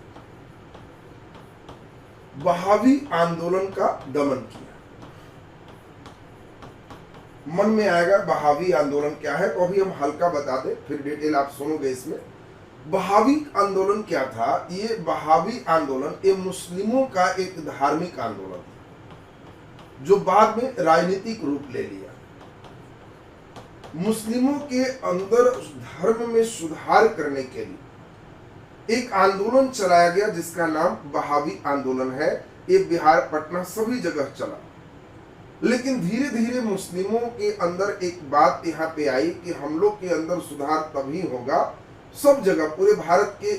बहावी आंदोलन का दमन किया। मन में आएगा बहावी आंदोलन क्या है, तो अभी हम हल्का बता दें, फिर डिटेल आप सुनोगे इसमें। बहावी आंदोलन क्या था? ये बहावी आंदोलन ये मुस्लिमों का एक धार्मिक आंदोलन था जो बाद में राजनीतिक रूप ले लिया। मुस्लिमों के अंदर धर्म में सुधार करने के लिए एक आंदोलन चलाया गया जिसका नाम बहावी आंदोलन है। ये बिहार, पटना, सभी जगह चला। लेकिन धीरे धीरे मुस्लिमों के अंदर एक बात यहाँ पे आई कि हम लोग के अंदर सुधार तभी होगा, सब जगह पूरे भारत के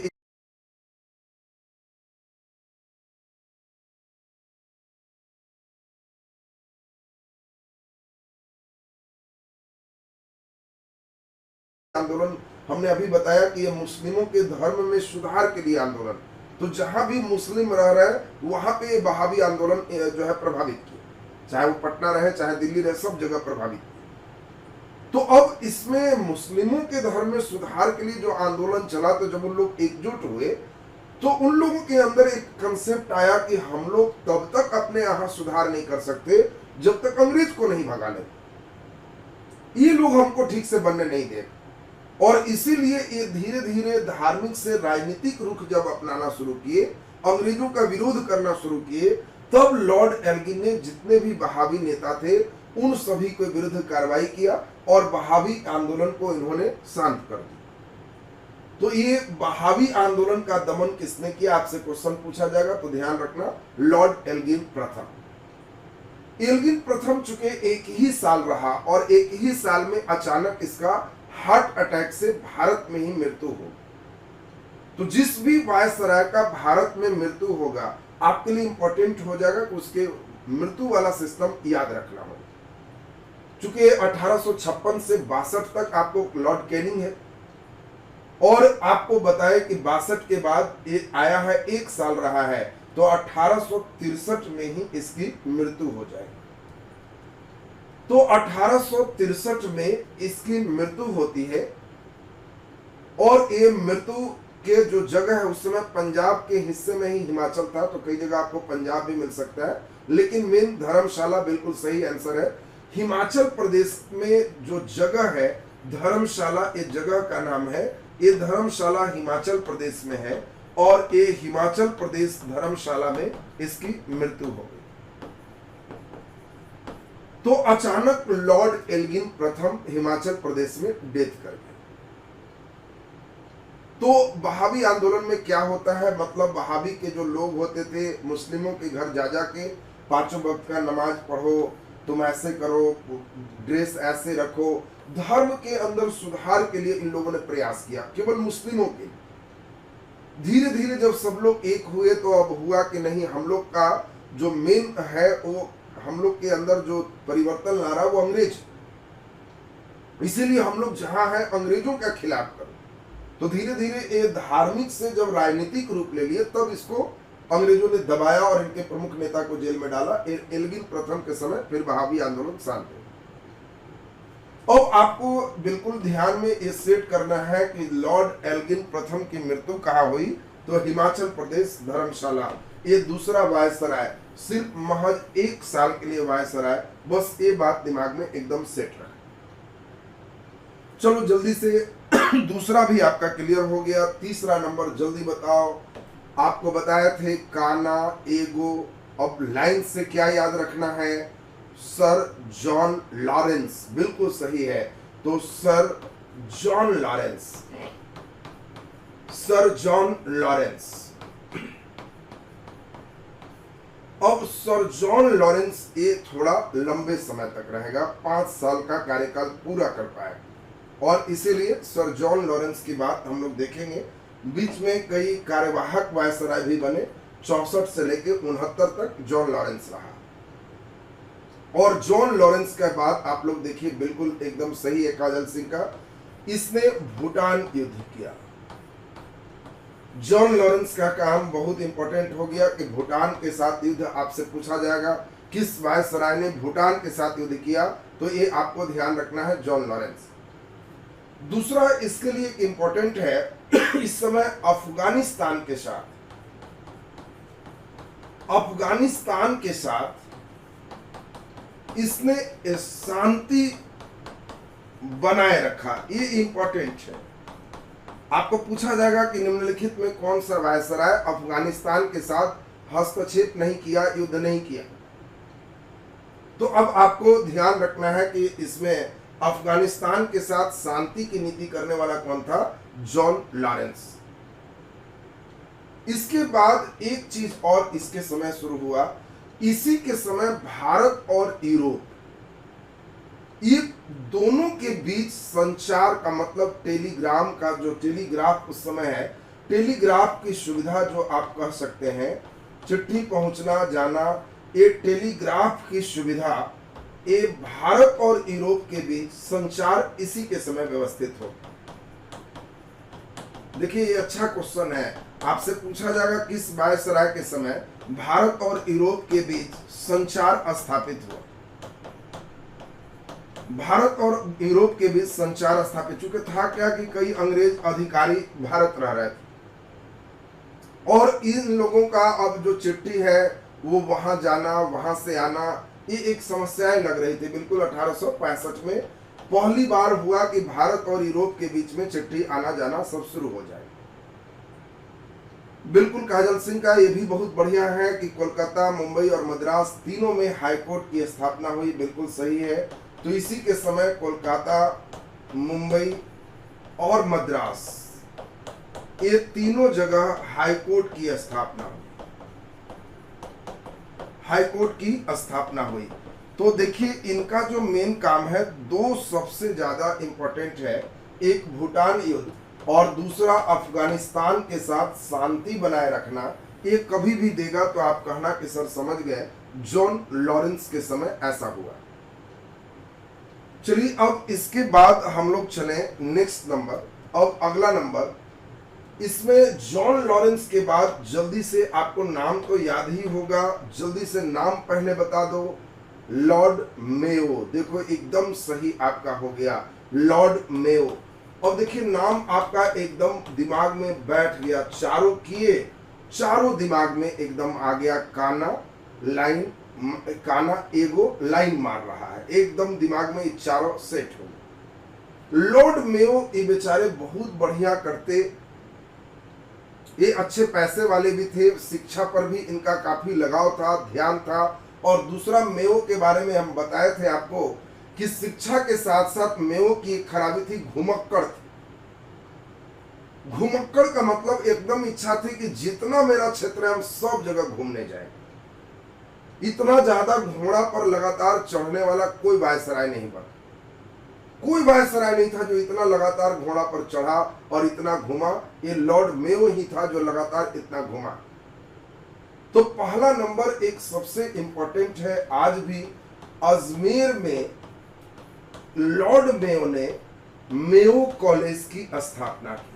आंदोलन हमने अभी बताया कि ये मुस्लिमों के धर्म में सुधार के लिए आंदोलन, तो जहां भी मुस्लिम रह रहे हैं वहां पे ये बहावी आंदोलन जो है प्रभावित किया, चाहे वो पटना रहे चाहे दिल्ली रहे, सब जगह प्रभावित किया। तो अब इसमें मुस्लिमों के धर्म में सुधार के लिए जो आंदोलन चला, तो जब उन लोग एकजुट हुए तो उन लोगों के अंदर एक कंसेप्ट आया कि हम लोग तब तक अपने यहाँ सुधार नहीं कर सकते जब तक अंग्रेज को नहीं भगा ले, ये लोग हमको ठीक से बनने नहीं दे। और इसीलिए ये धीरे धीरे धार्मिक से राजनीतिक रुख जब अपनाना शुरू किए, अंग्रेजों का विरोध करना शुरू किए, तब लॉर्ड एल्गिन ने जितने भी वहाबी नेता थे उन सभी के विरुद्ध कार्रवाई किया और वहाबी आंदोलन को इन्होंने शांत कर दिया। तो ये वहाबी आंदोलन का दमन किसने किया, आपसे क्वेश्चन पूछा जाएगा, तो ध्यान रखना, लॉर्ड एल्गिन प्रथम। एल्गिन प्रथम चुके एक ही साल रहा और एक ही साल में अचानक इसका हार्ट अटैक से भारत में ही मृत्यु हो। तो जिस भी वायसराय का भारत में मृत्यु होगा आपके लिए इंपॉर्टेंट हो जाएगा कि उसके मृत्यु वाला सिस्टम याद रखना हो। चूंकि 1856 से 62 तक आपको लॉर्ड कैनिंग है और आपको बताए कि 62 के बाद ये आया है, एक साल रहा है, तो 1863 में ही इसकी मृत्यु हो जाएगी। तो 1863 में इसकी मृत्यु होती है और ये मृत्यु के जो जगह है उस समय पंजाब के हिस्से में ही हिमाचल था, तो कई जगह आपको पंजाब भी मिल सकता है, लेकिन मेन धर्मशाला बिल्कुल सही आंसर है। हिमाचल प्रदेश में जो जगह है धर्मशाला, ये जगह का नाम है, ये धर्मशाला हिमाचल प्रदेश में है और ये हिमाचल प्रदेश धर्मशाला में इसकी मृत्यु हो गई। तो अचानक लॉर्ड एल्गिन प्रथम हिमाचल प्रदेश में डेथ कर गए। तो वहाबी आंदोलन में क्या होता है, मतलब वहाबी के जो लोग होते थे मुस्लिमों के घर जा जाके पांचों वक्त का नमाज पढ़ो, तुम ऐसे करो, ड्रेस ऐसे रखो, धर्म के अंदर सुधार के लिए इन लोगों ने प्रयास किया, केवल मुस्लिमों के। धीरे धीरे जब सब लोग एक हुए तो अब हुआ कि नहीं, हम लोग का जो मेन है वो हम लोग के अंदर जो परिवर्तन ला रहा है वो अंग्रेज, इसीलिए हम लोग जहां है अंग्रेजों के खिलाफ करो। तो धीरे धीरे ये धार्मिक से जब राजनीतिक रूप ले लिए तब इसको अंग्रेजों ने दबाया और इनके प्रमुख नेता को जेल में डाला। एल्गिन प्रथम के समय फिर वहाबी आंदोलन शांत हो। अब आपको बिल्कुल ध्यान में ये सेट करना है कि लॉर्ड एल्गिन प्रथम की मृत्यु कहाँ हुई, तो हिमाचल प्रदेश धर्मशाला। ये दूसरा वायसराय, सिर्फ महज एक साल के लिए वायसराय, बस ये बात दिमाग में एकदम सेट रहे। चलो जल्दी से दूसरा भी आपका क्लियर हो गया। तीसरा नंबर जल्दी बताओ, आपको बताया थे काना एगो। अब लाइन से क्या याद रखना है, सर जॉन लॉरेंस, बिल्कुल सही है। तो sir John Lawrence, sir John Lawrence. अब सर जॉन लॉरेंस ये थोड़ा लंबे समय तक रहेगा, 5 साल का कार्यकाल पूरा कर पाए और इसीलिए सर जॉन लॉरेंस की बात हम लोग देखेंगे। बीच में कई कार्यवाहक वायसराय भी बने, 64 से लेकर 69 तक जॉन लॉरेंस रहा। और जॉन लॉरेंस के बाद आप लोग देखिए, बिल्कुल एकदम सही है काजल सिंह का, इसने भूटान युद्ध किया। जॉन लॉरेंस का काम बहुत इंपॉर्टेंट हो गया कि भूटान के साथ युद्ध आपसे पूछा जाएगा, किस वायसराय ने भूटान के साथ युद्ध किया, तो ये आपको ध्यान रखना है, जॉन लॉरेंस। दूसरा इसके लिए इंपॉर्टेंट है, इस समय अफगानिस्तान के साथ इसने शांति बनाए रखा, ये इंपॉर्टेंट है। आपको पूछा जाएगा कि निम्नलिखित में कौन सा वायसराय अफगानिस्तान के साथ हस्तक्षेप नहीं किया, युद्ध नहीं किया। तो अब आपको ध्यान रखना है कि इसमें अफगानिस्तान के साथ शांति की नीति करने वाला कौन था, जॉन लॉरेंस। इसके बाद एक चीज और इसके समय शुरू हुआ, इसी के समय भारत और यूरोप, ये दोनों के बीच संचार का मतलब टेलीग्राम का, जो टेलीग्राफ उस समय है, टेलीग्राफ की सुविधा जो आप कह सकते हैं, चिट्ठी पहुंचना जाना, ये टेलीग्राफ की सुविधा, ये भारत और यूरोप के बीच संचार इसी के समय व्यवस्थित हो। देखिए ये अच्छा क्वेश्चन है, आपसे पूछा जाएगा किस वायसराय के समय भारत और यूरोप के बीच संचार स्थापित हुआ। भारत और यूरोप के बीच संचार स्थापित, चूंकि था क्या कि कई अंग्रेज अधिकारी भारत रह रहे थे और इन लोगों का अब जो चिट्ठी है वो वहां जाना, वहां से आना, ये एक समस्याएं लग रही थी। बिल्कुल 1865 में पहली बार हुआ कि भारत और यूरोप के बीच में चिट्ठी आना जाना सब शुरू हो जाए। बिल्कुल काजल सिंह का ये भी बहुत बढ़िया है कि कोलकाता, मुंबई और मद्रास तीनों में हाई कोर्ट की स्थापना हुई। बिल्कुल सही है। तो इसी के समय कोलकाता, मुंबई और मद्रास ये तीनों जगह हाई कोर्ट की स्थापना हुई। हाई कोर्ट की स्थापना हुई। तो देखिए इनका जो मेन काम है, दो सबसे ज्यादा इंपॉर्टेंट है, एक भूटान युद्ध और दूसरा अफगानिस्तान के साथ शांति बनाए रखना। ये कभी भी देगा तो आप कहना कि सर समझ गए, जॉन लॉरेंस के समय ऐसा हुआ। चलिए अब इसके बाद हम लोग चले नेक्स्ट नंबर। अब अगला नंबर, इसमें जॉन लॉरेंस के बाद जल्दी से आपको नाम तो याद ही होगा, जल्दी से नाम पहले बता दो, लॉर्ड मेयो। देखो एकदम सही आपका हो गया, लॉर्ड मेयो। और देखिए नाम आपका एकदम दिमाग में बैठ गया, चारों किए, चारों दिमाग में एकदम आ गया। काना लाइन, काना एगो लाइन मार रहा है, एकदम दिमाग में ये चारों सेट हो गए। लॉर्ड मेयो ये बेचारे बहुत बढ़िया करते, ये अच्छे पैसे वाले भी थे, शिक्षा पर भी इनका काफी लगाव था, ध्यान था। और दूसरा मेयो के बारे में हम बताए थे आपको कि शिक्षा के साथ साथ मेयो की एक खराबी थी, घुमक्कड़ थी। घुमक्कड़ का मतलब एकदम इच्छा थी कि जितना मेरा क्षेत्र है हम सब जगह घूमने जाए। इतना ज्यादा घोड़ा पर लगातार चढ़ने वाला कोई वायसराय नहीं बना, कोई वायसराय नहीं था जो इतना लगातार घोड़ा पर चढ़ा और इतना घुमा। ये लॉर्ड मेयो ही था जो लगातार इतना घुमा। तो पहला नंबर एक सबसे इंपॉर्टेंट है आज भी, अजमेर में लॉर्ड मेयो ने मेयो कॉलेज की स्थापना की।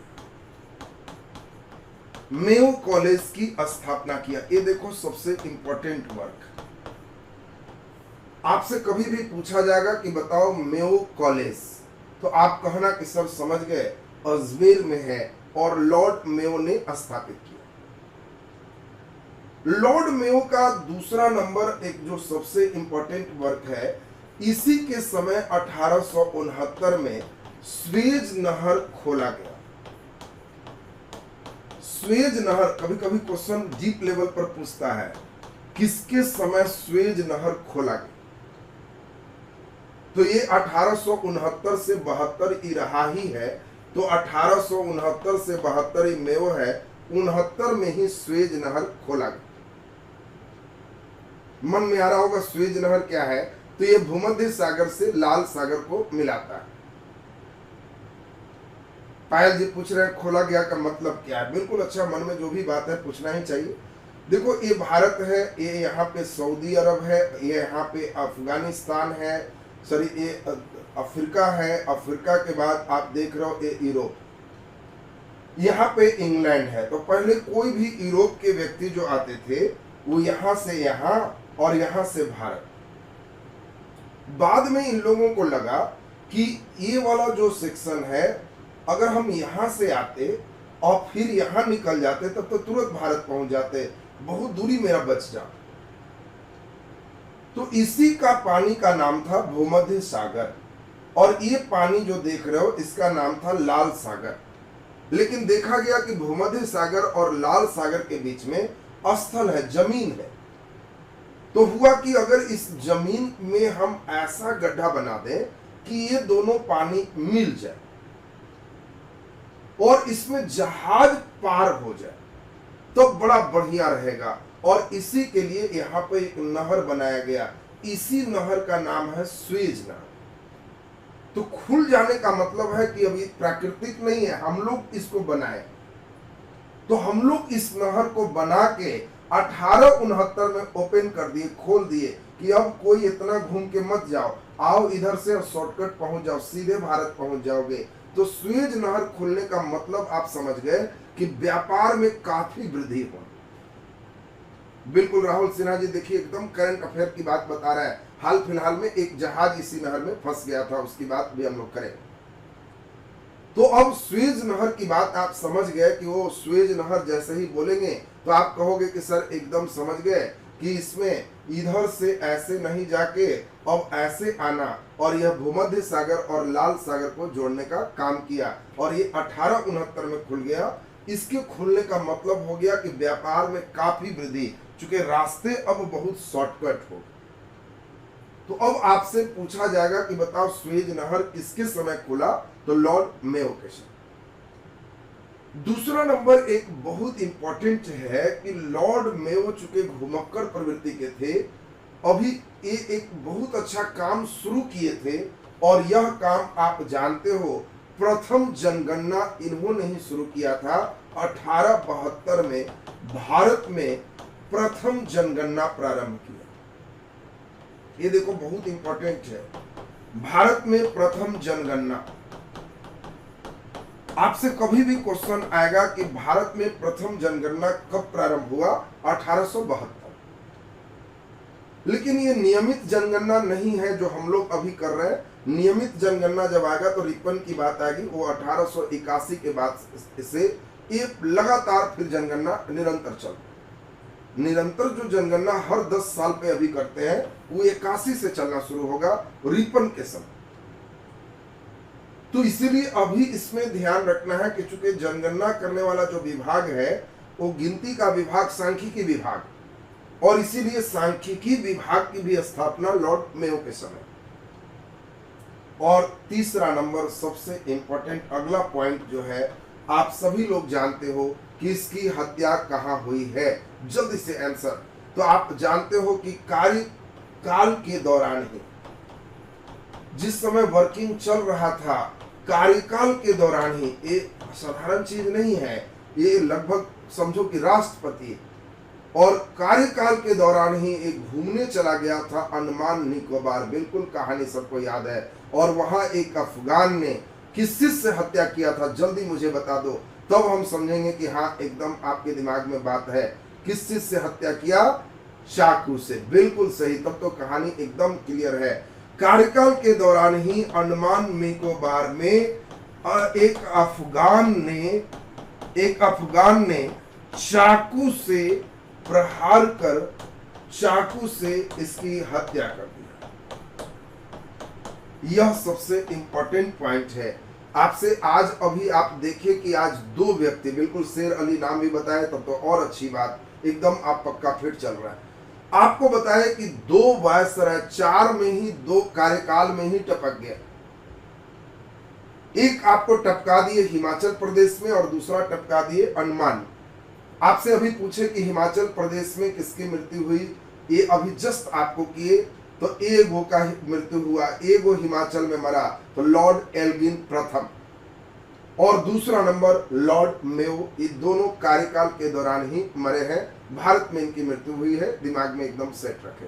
मेयो कॉलेज की स्थापना किया। ये देखो सबसे इंपॉर्टेंट वर्क। आपसे कभी भी पूछा जाएगा कि बताओ मेयो कॉलेज, तो आप कहना कि सर समझ गए, अजमेर में है और लॉर्ड मेयो ने स्थापित किया। लॉर्ड मेयो का दूसरा नंबर एक जो सबसे इंपॉर्टेंट वर्क है, इसी के समय 1869 में स्वेज नहर खोला गया। स्वेज नहर, कभी कभी क्वेश्चन डीप लेवल पर पूछता है, किसके समय स्वेज नहर खोला गया? तो ये 1869 से 72 ही रहा ही है। तो 1869 से 72 ही मेयो है, 69 में ही स्वेज नहर खोला गया। मन में आ रहा होगा स्वेज नहर क्या है? तो ये भूमध्य सागर से लाल सागर को मिलाता है। पायल जी पूछ रहे हैं खोला गया का मतलब क्या है? बिल्कुल अच्छा, मन में जो भी बात है पूछना ही चाहिए। देखो ये भारत है, ये यहाँ पे सऊदी अरब है, ये यहाँ पे अफगानिस्तान है, सॉरी ये अफ्रीका है, अफ्रीका के बाद आप देख रहे हो ये यूरोप, यहाँ पे इंग्लैंड है। तो पहले कोई भी यूरोप के व्यक्ति जो आते थे वो यहाँ से यहाँ और यहाँ से भारत। बाद में इन लोगों को लगा कि ये वाला जो सेक्शन है, अगर हम यहाँ से आते और फिर यहाँ निकल जाते तब तो तुरंत भारत पहुंच जाते, बहुत दूरी मेरा बच जाता। तो इसी का पानी का नाम था भूमध्य सागर, और ये पानी जो देख रहे हो इसका नाम था लाल सागर। लेकिन देखा गया कि भूमध्य सागर और लाल सागर के बीच में स्थल है, जमीन है। तो हुआ कि अगर इस जमीन में हम ऐसा गड्ढा बना दें कि ये दोनों पानी मिल जाए और इसमें जहाज पार हो जाए तो बड़ा बढ़िया रहेगा। और इसी के लिए यहाँ पे एक नहर बनाया गया, इसी नहर का नाम है स्वेज नहर। तो खुल जाने का मतलब है कि अभी प्राकृतिक नहीं है, हम लोग इसको बनाए। तो हम लोग इस नहर को बना के 1869 में ओपन कर दिए, खोल दिए कि अब कोई इतना घूम के मत जाओ, आओ इधर से शॉर्टकट पहुंच जाओ, सीधे भारत पहुंच जाओगे। तो स्वेज नहर खुलने का मतलब आप समझ गए कि व्यापार में काफी वृद्धि हो। बिल्कुल राहुल सिन्हा जी देखिए एकदम करंट अफेयर की बात बता रहा है। हाल फिलहाल में एक जहाज इसी नहर में फंस गया था, उसकी बात भी हम लोग करें। तो अब स्वेज नहर की बात आप समझ गए कि वो स्वेज नहर जैसे ही बोलेंगे तो आप कहोगे कि सर एकदम समझ गए कि इसमें इधर से ऐसे नहीं जाके अब ऐसे आना, और यह भूमध्य सागर और लाल सागर को जोड़ने का काम किया। और ये 1869 में खुल गया। इसके खुलने का मतलब हो गया कि व्यापार में काफी वृद्धि, चूंकि रास्ते अब बहुत शॉर्टकट हो। तो अब आपसे पूछा जाएगा कि बताओ स्वेज नहर किसके समय खुला, तो लॉर्ड मेयो के समय। दूसरा नंबर एक बहुत इंपॉर्टेंट है कि लॉर्ड मेयो चूंकि घुमक्कड़ प्रवृत्ति के थे, अभी ये एक बहुत अच्छा काम शुरू किए थे, और यह काम आप जानते हो प्रथम जनगणना इन्होंने ही शुरू किया था 1872 में। भारत में प्रथम जनगणना प्रारंभ किया। ये देखो बहुत इंपॉर्टेंट है, भारत में प्रथम जनगणना। आपसे कभी भी क्वेश्चन आएगा कि भारत में प्रथम जनगणना कब प्रारंभ हुआ, 1872। लेकिन ये नियमित जनगणना नहीं है जो हम लोग अभी कर रहे हैं। नियमित जनगणना जब आएगा तो रिपन की बात आएगी, वो 1881 के बाद से ये लगातार फिर जनगणना निरंतर चल, निरंतर जो जनगणना हर 10 साल पे अभी करते हैं वो 81 से चलना शुरू होगा रिपन के समय। तो इसीलिए अभी इसमें ध्यान रखना है कि चूंकि जनगणना करने वाला जो विभाग है वो गिनती का विभाग, सांख्यिकी विभाग, और इसीलिए सांख्यिकी विभाग की भी स्थापना लॉर्ड मेयो के समय। और तीसरा नंबर सबसे इंपॉर्टेंट अगला पॉइंट जो है, आप सभी लोग जानते हो कि इसकी हत्या कहां हुई है, जल्दी से आंसर। तो आप जानते हो कि कार्यकाल के दौरान ही, जिस समय वर्किंग चल रहा था, कार्यकाल के दौरान ही, ये साधारण चीज नहीं है, ये लगभग समझो कि राष्ट्रपति, और कार्यकाल के दौरान ही एक घूमने चला गया था अंडमान निकोबार, बिल्कुल कहानी सबको याद है, और वहां एक अफगान ने किस चीज से हत्या किया था, जल्दी मुझे बता दो, तब हम समझेंगे कि हाँ एकदम आपके दिमाग में बात है। किस चीज से हत्या किया, चाकू से, बिल्कुल सही, तब तो कहानी एकदम क्लियर है। कार्यकाल के दौरान ही अंडमान निकोबार में एक अफगान ने चाकू से प्रहार कर, चाकू से इसकी हत्या कर दिया। यह सबसे इंपॉर्टेंट पॉइंट है। आपसे आज अभी आप देखिए कि आज 2 व्यक्ति, बिल्कुल शेर अली नाम भी बताए तब तो और अच्छी बात, एकदम आप पक्का फिट चल रहा है। आपको बताया कि 2 वायसराय 4 में ही, 2 कार्यकाल में ही टपक गया। एक आपको टपका दिए हिमाचल प्रदेश में और दूसरा टपका दिए अंडमान। आपसे अभी पूछे कि हिमाचल प्रदेश में किसकी मृत्यु हुई, ये अभी जस्ट आपको किए, तो एगो का मृत्यु हुआ, एगो हिमाचल में मरा, तो लॉर्ड एल्गिन प्रथम, और दूसरा नंबर लॉर्ड मेयो। ये दोनों कार्यकाल के दौरान ही मरे हैं, भारत में इनकी मृत्यु हुई है, दिमाग में एकदम सेट रखें।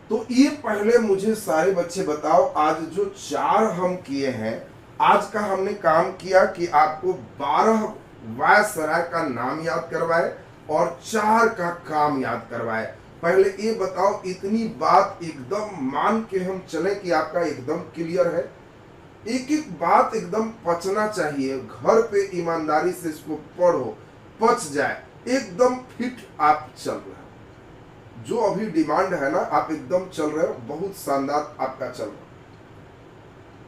तो ये पहले मुझे सारे बच्चे बताओ, आज जो 4 हम किए हैं, आज का हमने काम किया कि आपको 12 वायसराय का नाम याद करवाए और 4 का काम याद करवाए। पहले ये बताओ, इतनी बात एकदम मान के हम चले कि आपका एकदम क्लियर है, एक एक बात एकदम पचना चाहिए, घर पे ईमानदारी से इसको पढ़ो, पच जाए, एकदम फिट आप चल रहे हो। जो अभी डिमांड है ना, आप एकदम चल रहे हो, बहुत शानदार आपका चल रहा।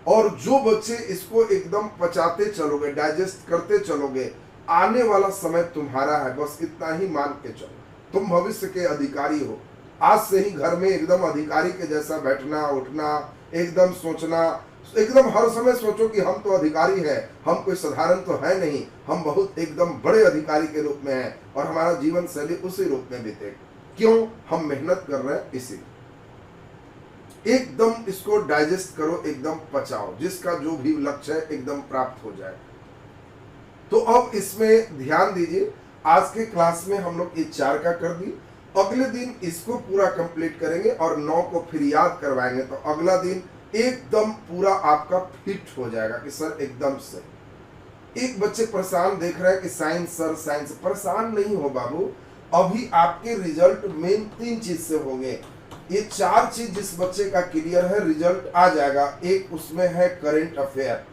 और जो बच्चे इसको एकदम पचाते चलोगे, डाइजेस्ट करते चलोगे, आने वाला समय तुम्हारा है, बस इतना ही मान के चलो। तुम भविष्य के अधिकारी हो। आज से ही घर में एकदम अधिकारी के जैसा बैठना उठना, एकदम सोचना, एकदम हर समय सोचो कि हम तो अधिकारी हैं, हम कोई साधारण तो है नहीं, हम बहुत एकदम बड़े अधिकारी के रूप में हैं, और हमारा जीवन शैली उसी रूप में बीते। क्यों? हम मेहनत कर रहे हैं, इसी। एकदम इसको डाइजेस्ट करो, एकदम पचाओ, जिसका जो भी लक्ष्य है एकदम प्राप्त हो जाए। तो अब इसमें ध्यान दीजिए, आज के क्लास में हम लोग ये 4 का कर दी, अगले दिन इसको पूरा कंप्लीट करेंगे और 9 को फिर याद करवाएंगे, तो अगला दिन एकदम पूरा आपका फिट हो जाएगा कि सर एकदम से। एक बच्चे परेशान देख रहे हैं कि साइंस सर साइंस, परेशान नहीं हो बाबू, अभी आपके रिजल्ट मेन 3 चीज से होंगे। ये 4 चीज जिस बच्चे का क्लियर है, रिजल्ट आ जाएगा। एक उसमें है करंट अफेयर,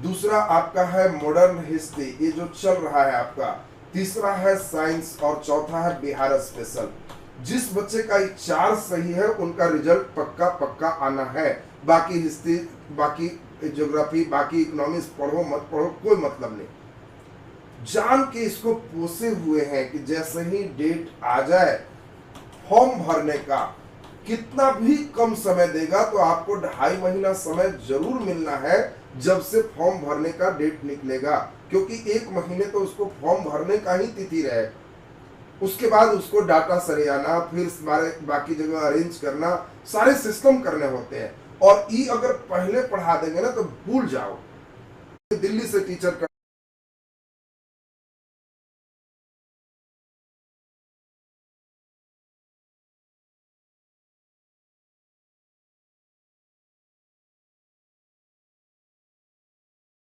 दूसरा आपका है मॉडर्न हिस्ट्री, ये जो चल रहा है आपका, तीसरा है साइंस, और चौथा है बिहार स्पेशल। जिस बच्चे का ये 4 सही है उनका रिजल्ट पक्का पक्का आना है। बाकी हिस्ट्री, बाकी ज्योग्राफी, बाकी इकोनॉमिक्स पढ़ो मत पढ़ो, कोई मतलब नहीं। जान के इसको पोसे हुए हैं कि जैसे ही डेट आ जाए फॉर्म भरने का, कितना भी कम समय देगा तो आपको 2.5 महीना समय जरूर मिलना है जब से फॉर्म भरने का डेट निकलेगा, क्योंकि 1 महीने तो उसको फॉर्म भरने का ही तिथि रहे। उसके बाद उसको डाटा सरियाना, फिर सारे बाकी जगह अरेंज करना, सारे सिस्टम करने होते हैं। और ई अगर पहले पढ़ा देंगे ना तो भूल जाओ। दिल्ली से टीचर